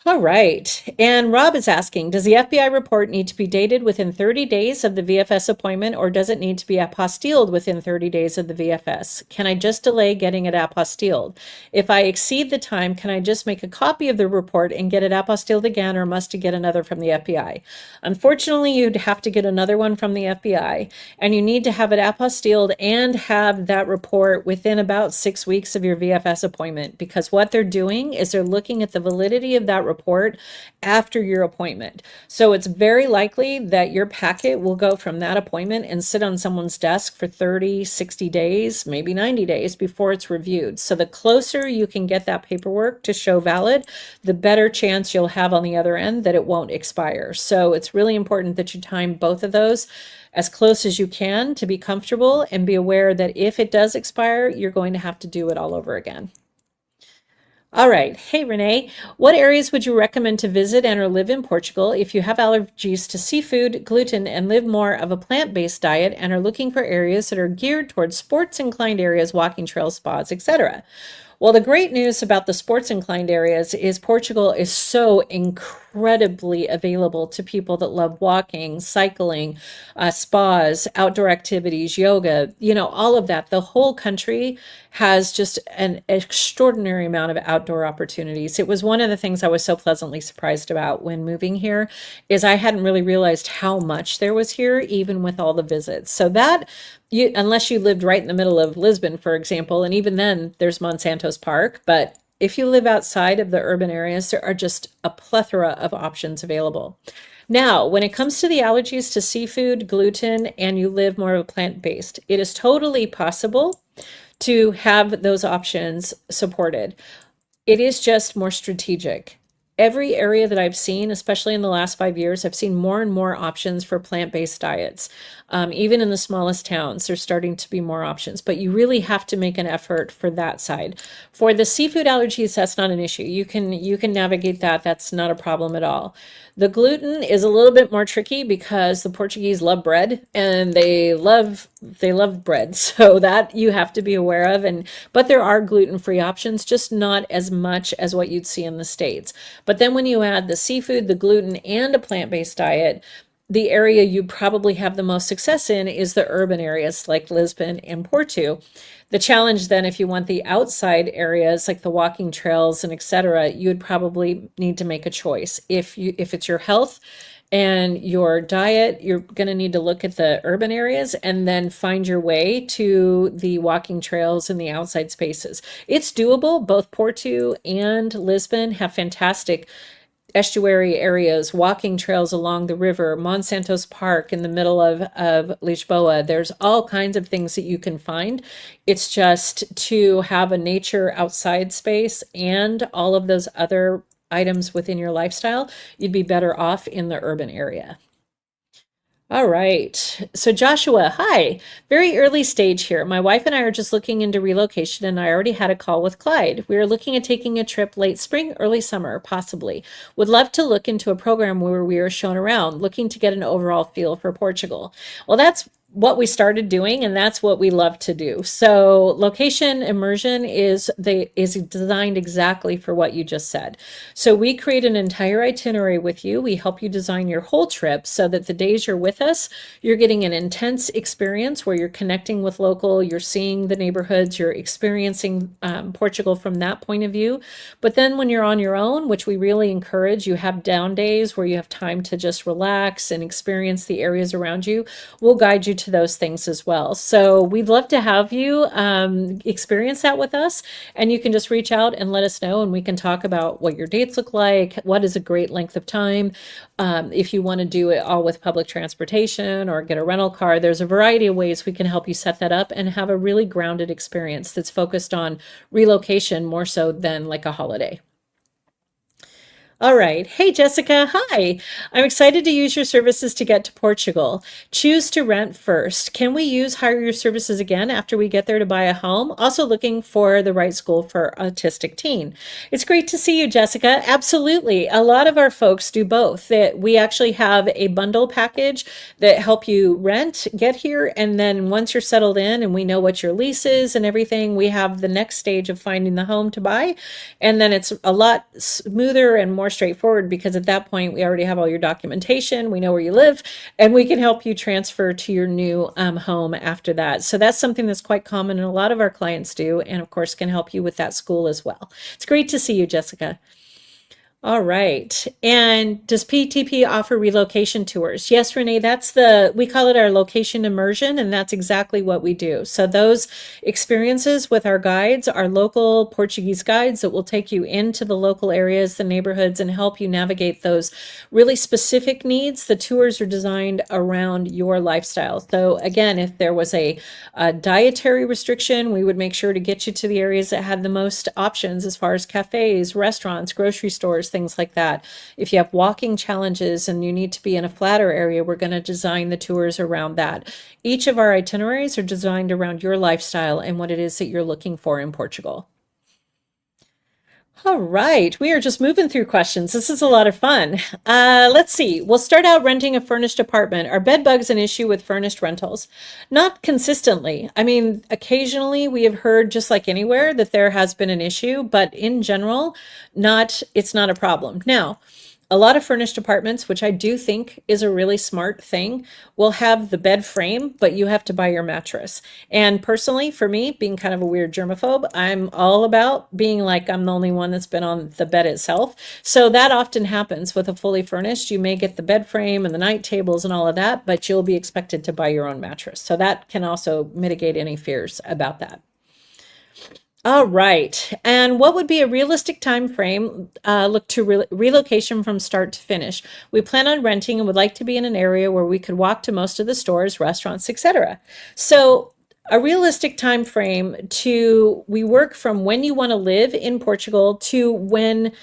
All right. And Rob is asking, does the FBI report need to be dated within 30 days of the VFS appointment, or does it need to be apostilled within 30 days of the VFS? Can I just delay getting it apostilled? If I exceed the time, can I just make a copy of the report and get it apostilled again, or must I get another from the FBI? Unfortunately, you'd have to get another one from the FBI, and you need to have it apostilled and have that report within about 6 weeks of your VFS appointment, because what they're doing is they're looking at the validity of that report after your appointment. So it's very likely that your packet will go from that appointment and sit on someone's desk for 30, 60 days, maybe 90 days before it's reviewed. So the closer you can get that paperwork to show valid, the better chance you'll have on the other end that it won't expire. So it's really important that you time both of those as close as you can to be comfortable, and be aware that if it does expire, you're going to have to do it all over again. All right. Hey, Renee, what areas would you recommend to visit and or live in Portugal if you have allergies to seafood, gluten, and live more of a plant-based diet and are looking for areas that are geared towards sports-inclined areas, walking trails, spas, etc.? Well, the great news about the sports-inclined areas is Portugal is so incredible incredibly available to people that love walking, cycling, spas, outdoor activities, yoga, all of that. The whole country has just an extraordinary amount of outdoor opportunities. It was one of the things I was so pleasantly surprised about when moving here is I hadn't really realized how much there was here, even with all the visits. So that unless you lived right in the middle of Lisbon, for example, and even then there's Monsanto's Park, but if you live outside of the urban areas, there are just a plethora of options available. Now, when it comes to the allergies to seafood, gluten, and you live more of a plant-based, it is totally possible to have those options supported. It is just more strategic. Every area that I've seen, especially in the last 5 years, I've seen more and more options for plant-based diets. Even in the smallest towns, there's starting to be more options, but you really have to make an effort for that side. For the seafood allergies, that's not an issue. You can navigate that. That's not a problem at all. The gluten is a little bit more tricky because the Portuguese love bread and they love bread. So that you have to be aware of, but there are gluten-free options, just not as much as what you'd see in the States. But then when you add the seafood, the gluten, and a plant-based diet, the area you probably have the most success in is the urban areas like Lisbon and Porto. The challenge then, if you want the outside areas like the walking trails and etc., you would probably need to make a choice. If it's your health and your diet, you're going to need to look at the urban areas and then find your way to the walking trails and the outside spaces. It's doable. Both Porto and Lisbon have fantastic estuary areas, walking trails along the river, Monsanto's Park in the middle of Lisboa. There's all kinds of things that you can find. It's just to have a nature outside space and all of those other items within your lifestyle, you'd be better off in the urban area. All right. So Joshua, hi. Very early stage here. My wife and I are just looking into relocation, and I already had a call with Clyde. We are looking at taking a trip late spring, early summer, possibly. Would love to look into a program where we are shown around, looking to get an overall feel for Portugal. Well, that's what we started doing, and that's what we love to do. So location immersion is designed exactly for what you just said. So we create an entire itinerary with you. We help you design your whole trip so that the days you're with us, you're getting an intense experience where you're connecting with local, you're seeing the neighborhoods, you're experiencing Portugal from that point of view. But then when you're on your own, which we really encourage, you have down days where you have time to just relax and experience the areas around you. We'll guide you to those things as well. So we'd love to have you experience that with us. And you can just reach out and let us know, and we can talk about what your dates look like, what is a great length of time. If you want to do it all with public transportation or get a rental car, there's a variety of ways we can help you set that up and have a really grounded experience that's focused on relocation more so than like a holiday. All right. Hey, Jessica. Hi. I'm excited to use your services to get to Portugal. Choose to rent first. Can we hire your services again after we get there to buy a home? Also looking for the right school for autistic teen. It's great to see you, Jessica. Absolutely. A lot of our folks do both. That we actually have a bundle package that help you rent, get here, and then once you're settled in and we know what your lease is and everything, we have the next stage of finding the home to buy. And then it's a lot smoother and more straightforward because at that point we already have all your documentation, we know where you live, and we can help you transfer to your new home after that. So that's something that's quite common and a lot of our clients do, and of course can help you with that school as well. It's great to see you, Jessica. All right. And does PTP offer relocation tours? Yes, Renee, we call it our location immersion, and that's exactly what we do. So those experiences with our guides, our local Portuguese guides that will take you into the local areas, the neighborhoods, and help you navigate those really specific needs. The tours are designed around your lifestyle. So again, if there was a dietary restriction, we would make sure to get you to the areas that had the most options as far as cafes, restaurants, grocery stores, things like that. If you have walking challenges and you need to be in a flatter area, we're going to design the tours around that. Each of our itineraries are designed around your lifestyle and what it is that you're looking for in Portugal. All right, we are just moving through questions. This is a lot of fun. Let's see. We'll start out renting a furnished apartment. Are bed bugs an issue with furnished rentals? Not consistently. I mean, occasionally we have heard, just like anywhere, that there has been an issue, but in general, it's not a problem. Now, A lot of furnished apartments, which I do think is a really smart thing, will have the bed frame, but you have to buy your mattress. And personally, for me, being kind of a weird germaphobe, I'm all about being like I'm the only one that's been on the bed itself. So that often happens with a fully furnished. You may get the bed frame and the night tables and all of that, but you'll be expected to buy your own mattress. So that can also mitigate any fears about that. All right. And what would be a realistic time frame? Look to relocation from start to finish. We plan on renting and would like to be in an area where we could walk to most of the stores, restaurants, etc. So a realistic time frame to we work from when you want to live in Portugal to when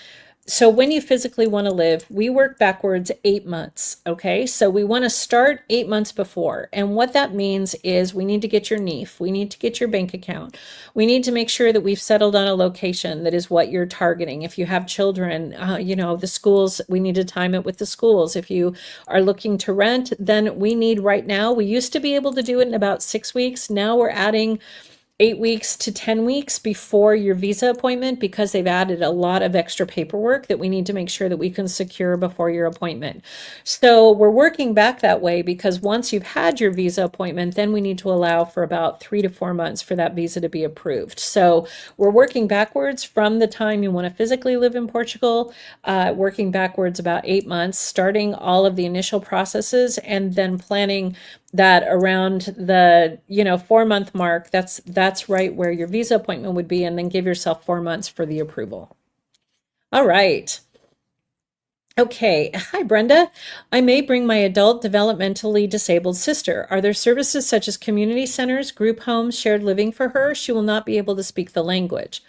you physically want to live, we work backwards 8 months. Okay. So we want to start 8 months before. And what that means is we need to get your NIF. We need to get your bank account. We need to make sure that we've settled on a location that is what you're targeting. If you have children, the schools, we need to time it with the schools. If you are looking to rent, then we need right now, we used to be able to do it in about 6 weeks. Now we're adding 8 weeks to 10 weeks before your visa appointment because they've added a lot of extra paperwork that we need to make sure that we can secure before your appointment. So we're working back that way because once you've had your visa appointment, then we need to allow for about 3 to 4 months for that visa to be approved. So we're working backwards from the time you want to physically live in Portugal, working backwards about 8 months, starting all of the initial processes and then planning that around the 4 month mark, that's right where your visa appointment would be, and then give yourself 4 months for the approval. All right. Okay. Hi, Brenda. I may bring my adult developmentally disabled sister. Are there services such as community centers, group homes, shared living for her? She will not be able to speak the language.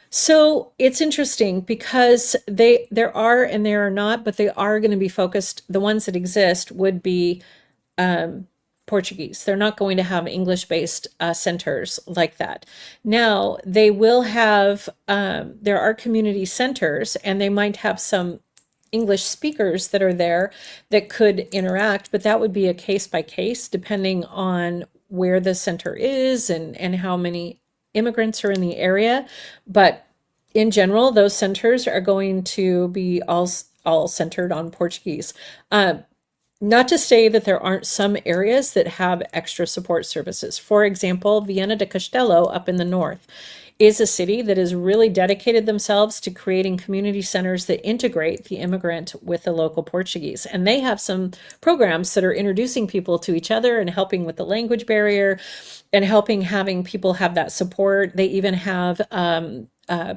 So it's interesting because there are and there are not, but they are going to be focused. The ones that exist would be Portuguese. They're not going to have English-based centers like that. Now, they will have, there are community centers, and they might have some English speakers that are there that could interact, but that would be a case by case depending on where the center is and how many immigrants are in the area. But in general, those centers are going to be all centered on Portuguese. Not to say that there aren't some areas that have extra support services. For example, Viana de Castelo up in the north is a city that has really dedicated themselves to creating community centers that integrate the immigrant with the local Portuguese. And they have some programs that are introducing people to each other and helping with the language barrier and helping having people have that support. They even have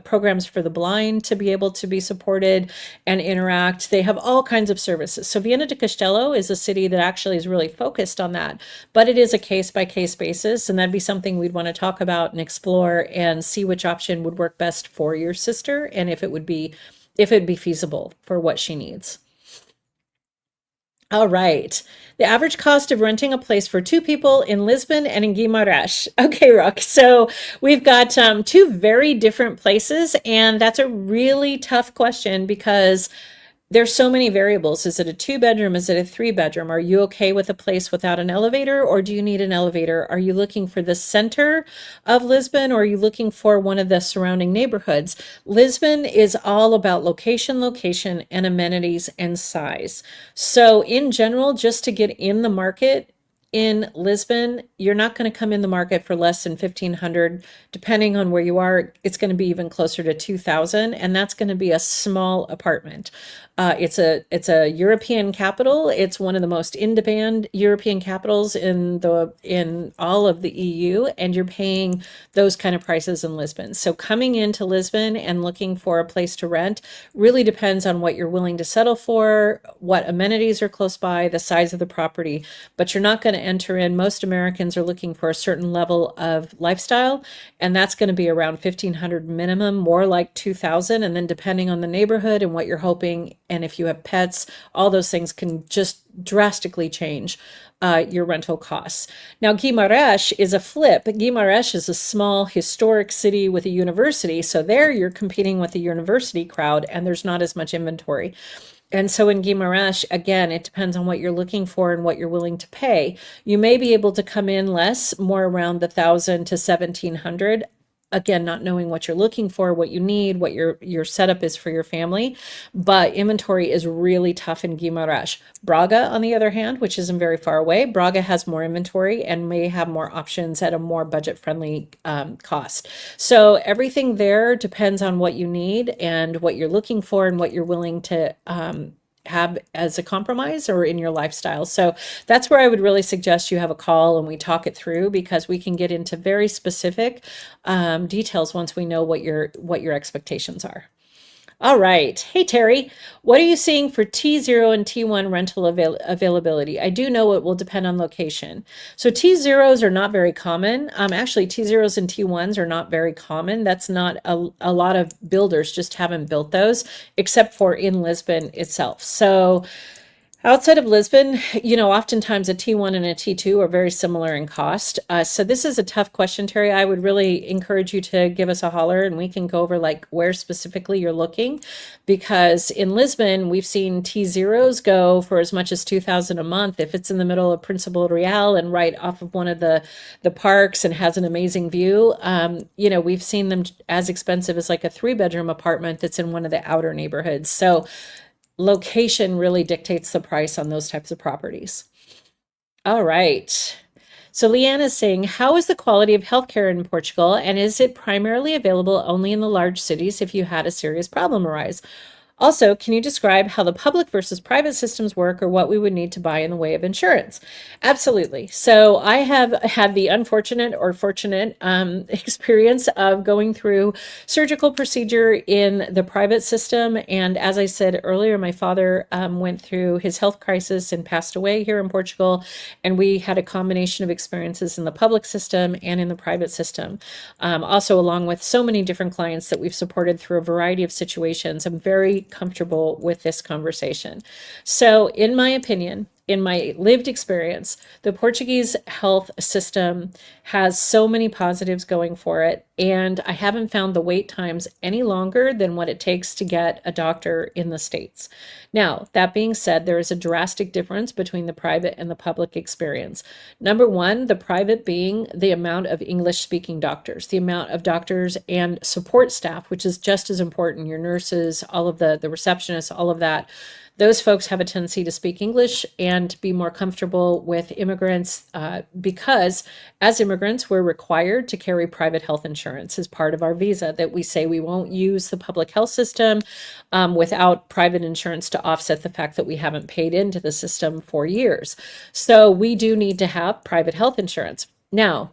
programs for the blind to be able to be supported and interact. They have all kinds of services. So Viana de Castelo is a city that actually is really focused on that, but it is a case by case basis. And that'd be something we'd want to talk about and explore and see which option would work best for your sister and if it'd be feasible for what she needs. All right. The average cost of renting a place for two people in Lisbon and in Guimarães. Okay, Rock. So we've got two very different places, and that's a really tough question because there's so many variables. Is it a 2 bedroom? Is it a 3 bedroom? Are you okay with a place without an elevator, or do you need an elevator? Are you looking for the center of Lisbon, or are you looking for one of the surrounding neighborhoods? Lisbon is all about location, location, and amenities and size. So in general, just to get in the market, in Lisbon, you're not going to come in the market for less than 1,500. Depending on where you are, it's going to be even closer to 2,000, and that's going to be a small apartment. It's a European capital. It's one of the most in-demand European capitals in all of the EU, and you're paying those kind of prices in Lisbon. So coming into Lisbon and looking for a place to rent really depends on what you're willing to settle for, what amenities are close by, the size of the property, but you're not going to enter in. Most Americans are looking for a certain level of lifestyle, and that's going to be around 1,500 minimum, more like 2,000, and then depending on the neighborhood and what you're hoping, and if you have pets, all those things can just drastically change your rental costs. Now, Guimarães is a flip. Guimarães is a small historic city with a university, so there you're competing with the university crowd, and there's not as much inventory. And so in Guimarães, again, it depends on what you're looking for and what you're willing to pay. You may be able to come in less, more around the 1,000 to 1,700. again, not knowing what you're looking for, what you need, what your setup is for your family. But inventory is really tough in Guimarães. Braga, on the other hand, which isn't very far away, Braga has more inventory and may have more options at a more budget-friendly cost. So everything there depends on what you need and what you're looking for and what you're willing to have as a compromise or in your lifestyle. So that's where I would really suggest you have a call and we talk it through, because we can get into very specific details once we know what your expectations are. All right. Hey, Terry, what are you seeing for T0 and T1 rental availability? I do know it will depend on location. So T0s are not very common. Actually, T0s and T1s are not very common. That's not a lot of builders just haven't built those, except for in Lisbon itself. So outside of Lisbon, oftentimes a T1 and a T2 are very similar in cost. So this is a tough question, Terry. I would really encourage you to give us a holler and we can go over like where specifically you're looking, because in Lisbon, we've seen T0s go for as much as 2,000 a month. If it's in the middle of Principal Real and right off of one of the parks and has an amazing view, we've seen them as expensive as like a 3-bedroom apartment that's in one of the outer neighborhoods. So location really dictates the price on those types of properties. All right. So Leanne is saying, how is the quality of healthcare in Portugal, and is it primarily available only in the large cities if you had a serious problem arise? Also, can you describe how the public versus private systems work, or what we would need to buy in the way of insurance? Absolutely. So I have had the unfortunate or fortunate experience of going through surgical procedure in the private system. And as I said earlier, my father went through his health crisis and passed away here in Portugal. And we had a combination of experiences in the public system and in the private system. Also, along with so many different clients that we've supported through a variety of situations, I'm very comfortable with this conversation. So in my opinion, in my lived experience, the Portuguese health system has so many positives going for it, and I haven't found the wait times any longer than what it takes to get a doctor in the States. Now, that being said, there is a drastic difference between the private and the public experience. Number one, the private being the amount of English-speaking doctors, the amount of doctors and support staff, which is just as important, your nurses, all of the receptionists, all of that. Those folks have a tendency to speak English and be more comfortable with immigrants because as immigrants, we're required to carry private health insurance as part of our visa, that we say we won't use the public health system without private insurance to offset the fact that we haven't paid into the system for years. So we do need to have private health insurance. Now,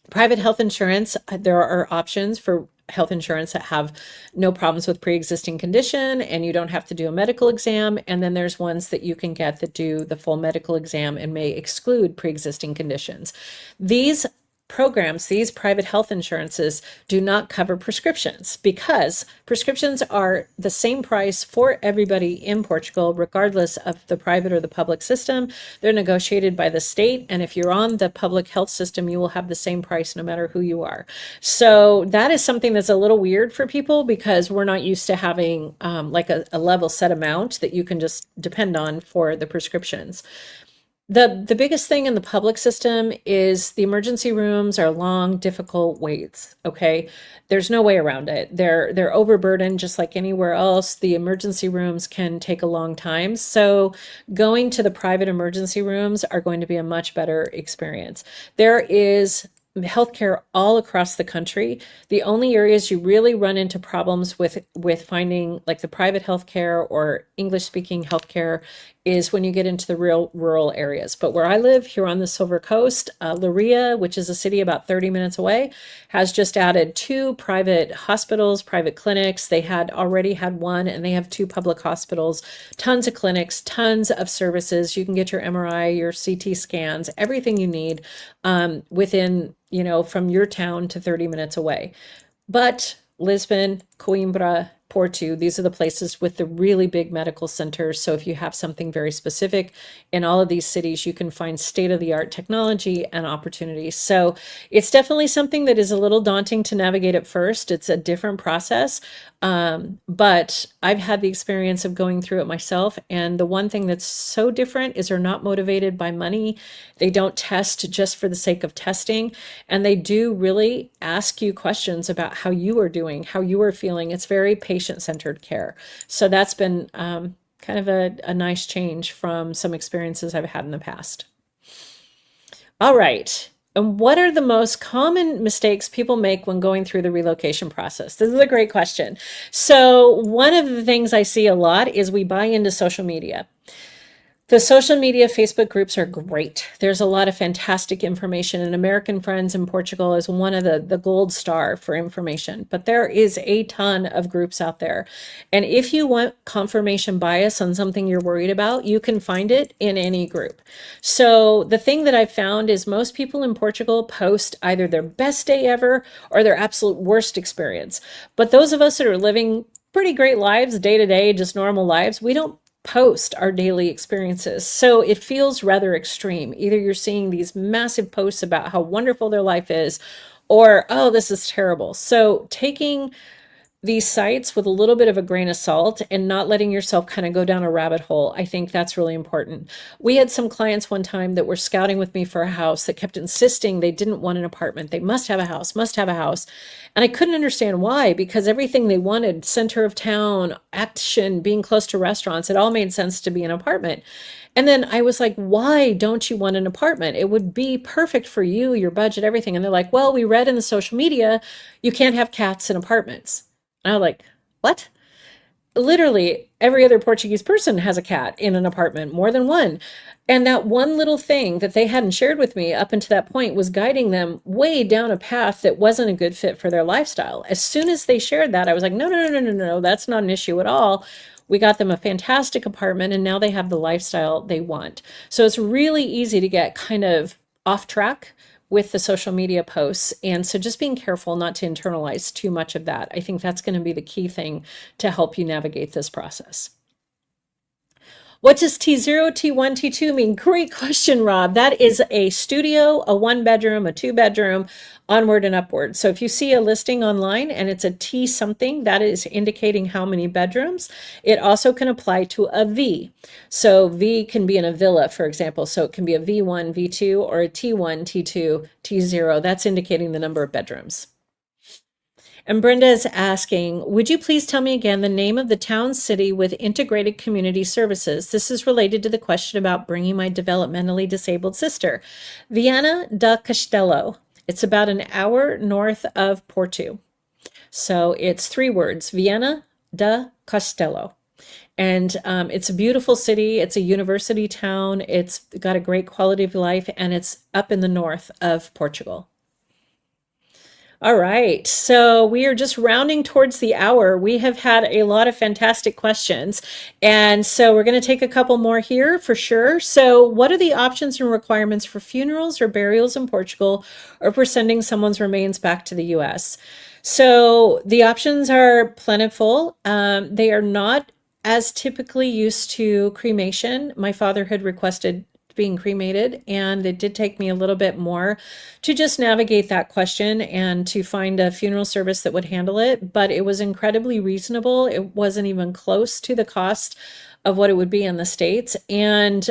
private health insurance, there are options for health insurance that have no problems with pre-existing condition and you don't have to do a medical exam. And then there's ones that you can get that do the full medical exam and may exclude pre-existing conditions. These programs, these private health insurances, do not cover prescriptions, because prescriptions are the same price for everybody in Portugal, regardless of the private or the public system. They're negotiated by the state, and if you're on the public health system, you will have the same price no matter who you are. So that is something that's a little weird for people, because we're not used to having like a level set amount that you can just depend on for the prescriptions. The biggest thing in the public system is the emergency rooms are long, difficult waits. Okay, there's no way around it. They're overburdened just like anywhere else. The emergency rooms can take a long time. So going to the private emergency rooms are going to be a much better experience. There is healthcare all across the country. The only areas you really run into problems with finding like the private healthcare or English speaking healthcare is when you get into the real rural areas. But where I live here on the Silver Coast, Leiria, which is a city about 30 minutes away, has just added 2 private hospitals, private clinics. They had already had one, and they have 2 public hospitals, tons of clinics, tons of services. You can get your MRI, your CT scans, everything you need within, from your town to 30 minutes away. But Lisbon, Coimbra, Porto, these are the places with the really big medical centers. So if you have something very specific in all of these cities, you can find state-of-the-art technology and opportunities. So it's definitely something that is a little daunting to navigate at first. It's a different process. But I've had the experience of going through it myself. And the one thing that's so different is they're not motivated by money. They don't test just for the sake of testing. And they do really ask you questions about how you are doing, how you are feeling. It's very patient-centered care. So that's been kind of a nice change from some experiences I've had in the past. All right. And what are the most common mistakes people make when going through the relocation process? This is a great question. So one of the things I see a lot is we buy into social media. The social media Facebook groups are great. There's a lot of fantastic information, and American Friends in Portugal is one of the gold star for information. But there is a ton of groups out there. And if you want confirmation bias on something you're worried about, you can find it in any group. So the thing that I've found is most people in Portugal post either their best day ever or their absolute worst experience. But those of us that are living pretty great lives day to day, just normal lives, we don't post our daily experiences. So it feels rather extreme. Either you're seeing these massive posts about how wonderful their life is, or, oh, this is terrible. So taking these sites with a little bit of a grain of salt and not letting yourself kind of go down a rabbit hole, I think that's really important. We had some clients one time that were scouting with me for a house that kept insisting they didn't want an apartment. They must have a house, must have a house. And I couldn't understand why, because everything they wanted, center of town, action, being close to restaurants, it all made sense to be an apartment. And then I was like, why don't you want an apartment? It would be perfect for you, your budget, everything. And they're like, well, we read in the social media, you can't have cats in apartments. And I was like, what? Literally every other Portuguese person has a cat in an apartment, more than one. And that one little thing that they hadn't shared with me up until that point was guiding them way down a path that wasn't a good fit for their lifestyle. As soon as they shared that, I was like, no, no, no, no, no, no, that's not an issue at all. We got them a fantastic apartment and now they have the lifestyle they want. So it's really easy to get kind of off track with the social media posts. And so just being careful not to internalize too much of that. I think that's going to be the key thing to help you navigate this process. What does T0, T1, T2 mean? Great question, Rob. That is a studio, a 1-bedroom, a 2-bedroom, onward and upward. So if you see a listing online and it's a T something, that is indicating how many bedrooms. It also can apply to a V. So V can be in a villa, for example. So it can be a V1, V2, or a T1, T2, T0. That's indicating the number of bedrooms. And Brenda is asking, would you please tell me again the name of the town city with integrated community services? This is related to the question about bringing my developmentally disabled sister. Viana da Castelo. It's about an hour north of Porto. So it's 3 words, Viana da Castelo. And it's a beautiful city. It's a university town. It's got a great quality of life, and it's up in the north of Portugal. All right, so we are just rounding towards the hour. We have had a lot of fantastic questions, and so we're going to take a couple more here for sure. So what are the options and requirements for funerals or burials in Portugal, or for sending someone's remains back to the US? So the options are plentiful. They are not as typically used to cremation. My father had requested being cremated, and it did take me a little bit more to just navigate that question and to find a funeral service that would handle it, but it was incredibly reasonable. It wasn't even close to the cost of what it would be in the States. And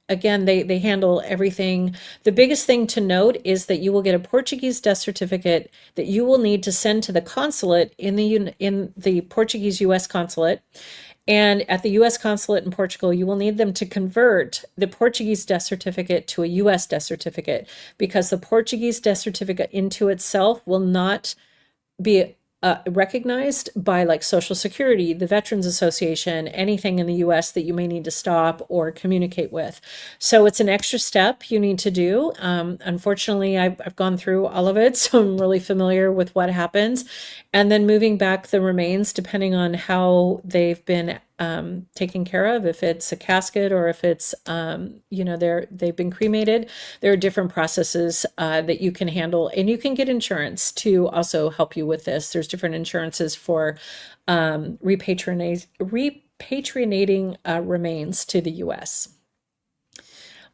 again, they handle everything. The biggest thing to note is that you will get a Portuguese death certificate that you will need to send to the consulate in the Portuguese US consulate. And at the US consulate in Portugal, you will need them to convert the Portuguese death certificate to a US death certificate, because the Portuguese death certificate into itself will not be recognized by like Social Security, the Veterans Association, anything in the US that you may need to stop or communicate with. So it's an extra step you need to do. Unfortunately, I've gone through all of it, so I'm really familiar with what happens. And then moving back the remains, depending on how they've been taken care of, if it's a casket or if it's, they've been cremated. There are different processes that you can handle, and you can get insurance to also help you with this. There's different insurances for repatriating remains to the US.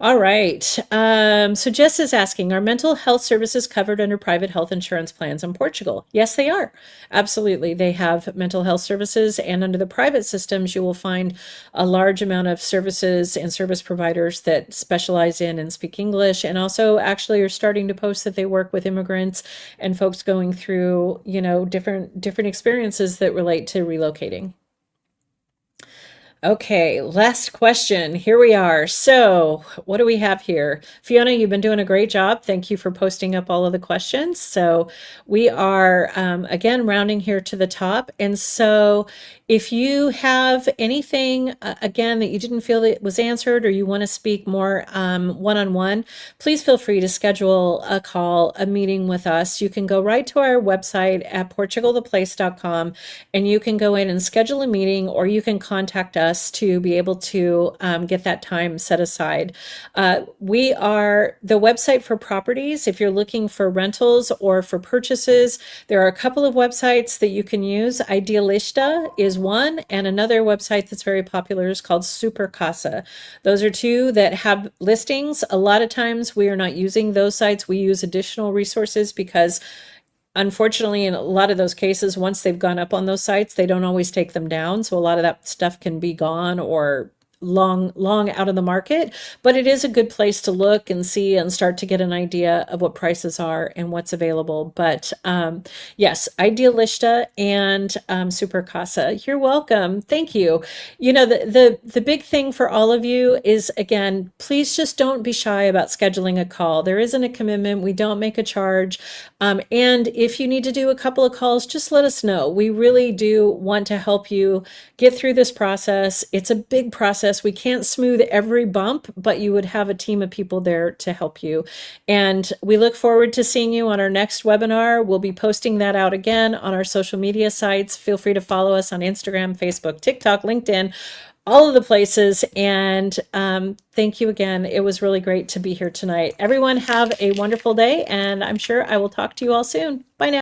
All right. So Jess is asking, are mental health services covered under private health insurance plans in Portugal? Yes, they are. Absolutely. They have mental health services, and under the private systems, you will find a large amount of services and service providers that specialize in and speak English, and also actually are starting to post that they work with immigrants and folks going through, different experiences that relate to relocating. Okay, last question. Here we are. So, what do we have here? Fiona, you've been doing a great job. Thank you for posting up all of the questions. So, we are again rounding here to the top. And so, if you have anything again that you didn't feel that was answered, or you want to speak more one-on-one, please feel free to schedule a call, a meeting with us. You can go right to our website at portugaltheplace.com, and you can go in and schedule a meeting, or you can contact us to be able to get that time set aside. We are the website for properties. If you're looking for rentals or for purchases, there are a couple of websites that you can use. Idealista is one, and another website that's very popular is called Super Casa. Those are two that have listings. A lot of times we are not using those sites. We use additional resources because, unfortunately, in a lot of those cases, once they've gone up on those sites, they don't always take them down. So a lot of that stuff can be gone or long out of the market, but it is a good place to look and see and start to get an idea of what prices are and what's available. But yes, Idealista and Super Casa. You're welcome. Thank you. The big thing for all of you is, again, please just don't be shy about scheduling a call. There isn't a commitment. We don't make a charge. And if you need to do a couple of calls, just let us know. We really do want to help you get through this process. It's a big process. We can't smooth every bump, but you would have a team of people there to help you. And we look forward to seeing you on our next webinar. We'll be posting that out again on our social media sites. Feel free to follow us on Instagram, Facebook, TikTok, LinkedIn, all of the places. And thank you again. It was really great to be here tonight. Everyone have a wonderful day, and I'm sure I will talk to you all soon. Bye now.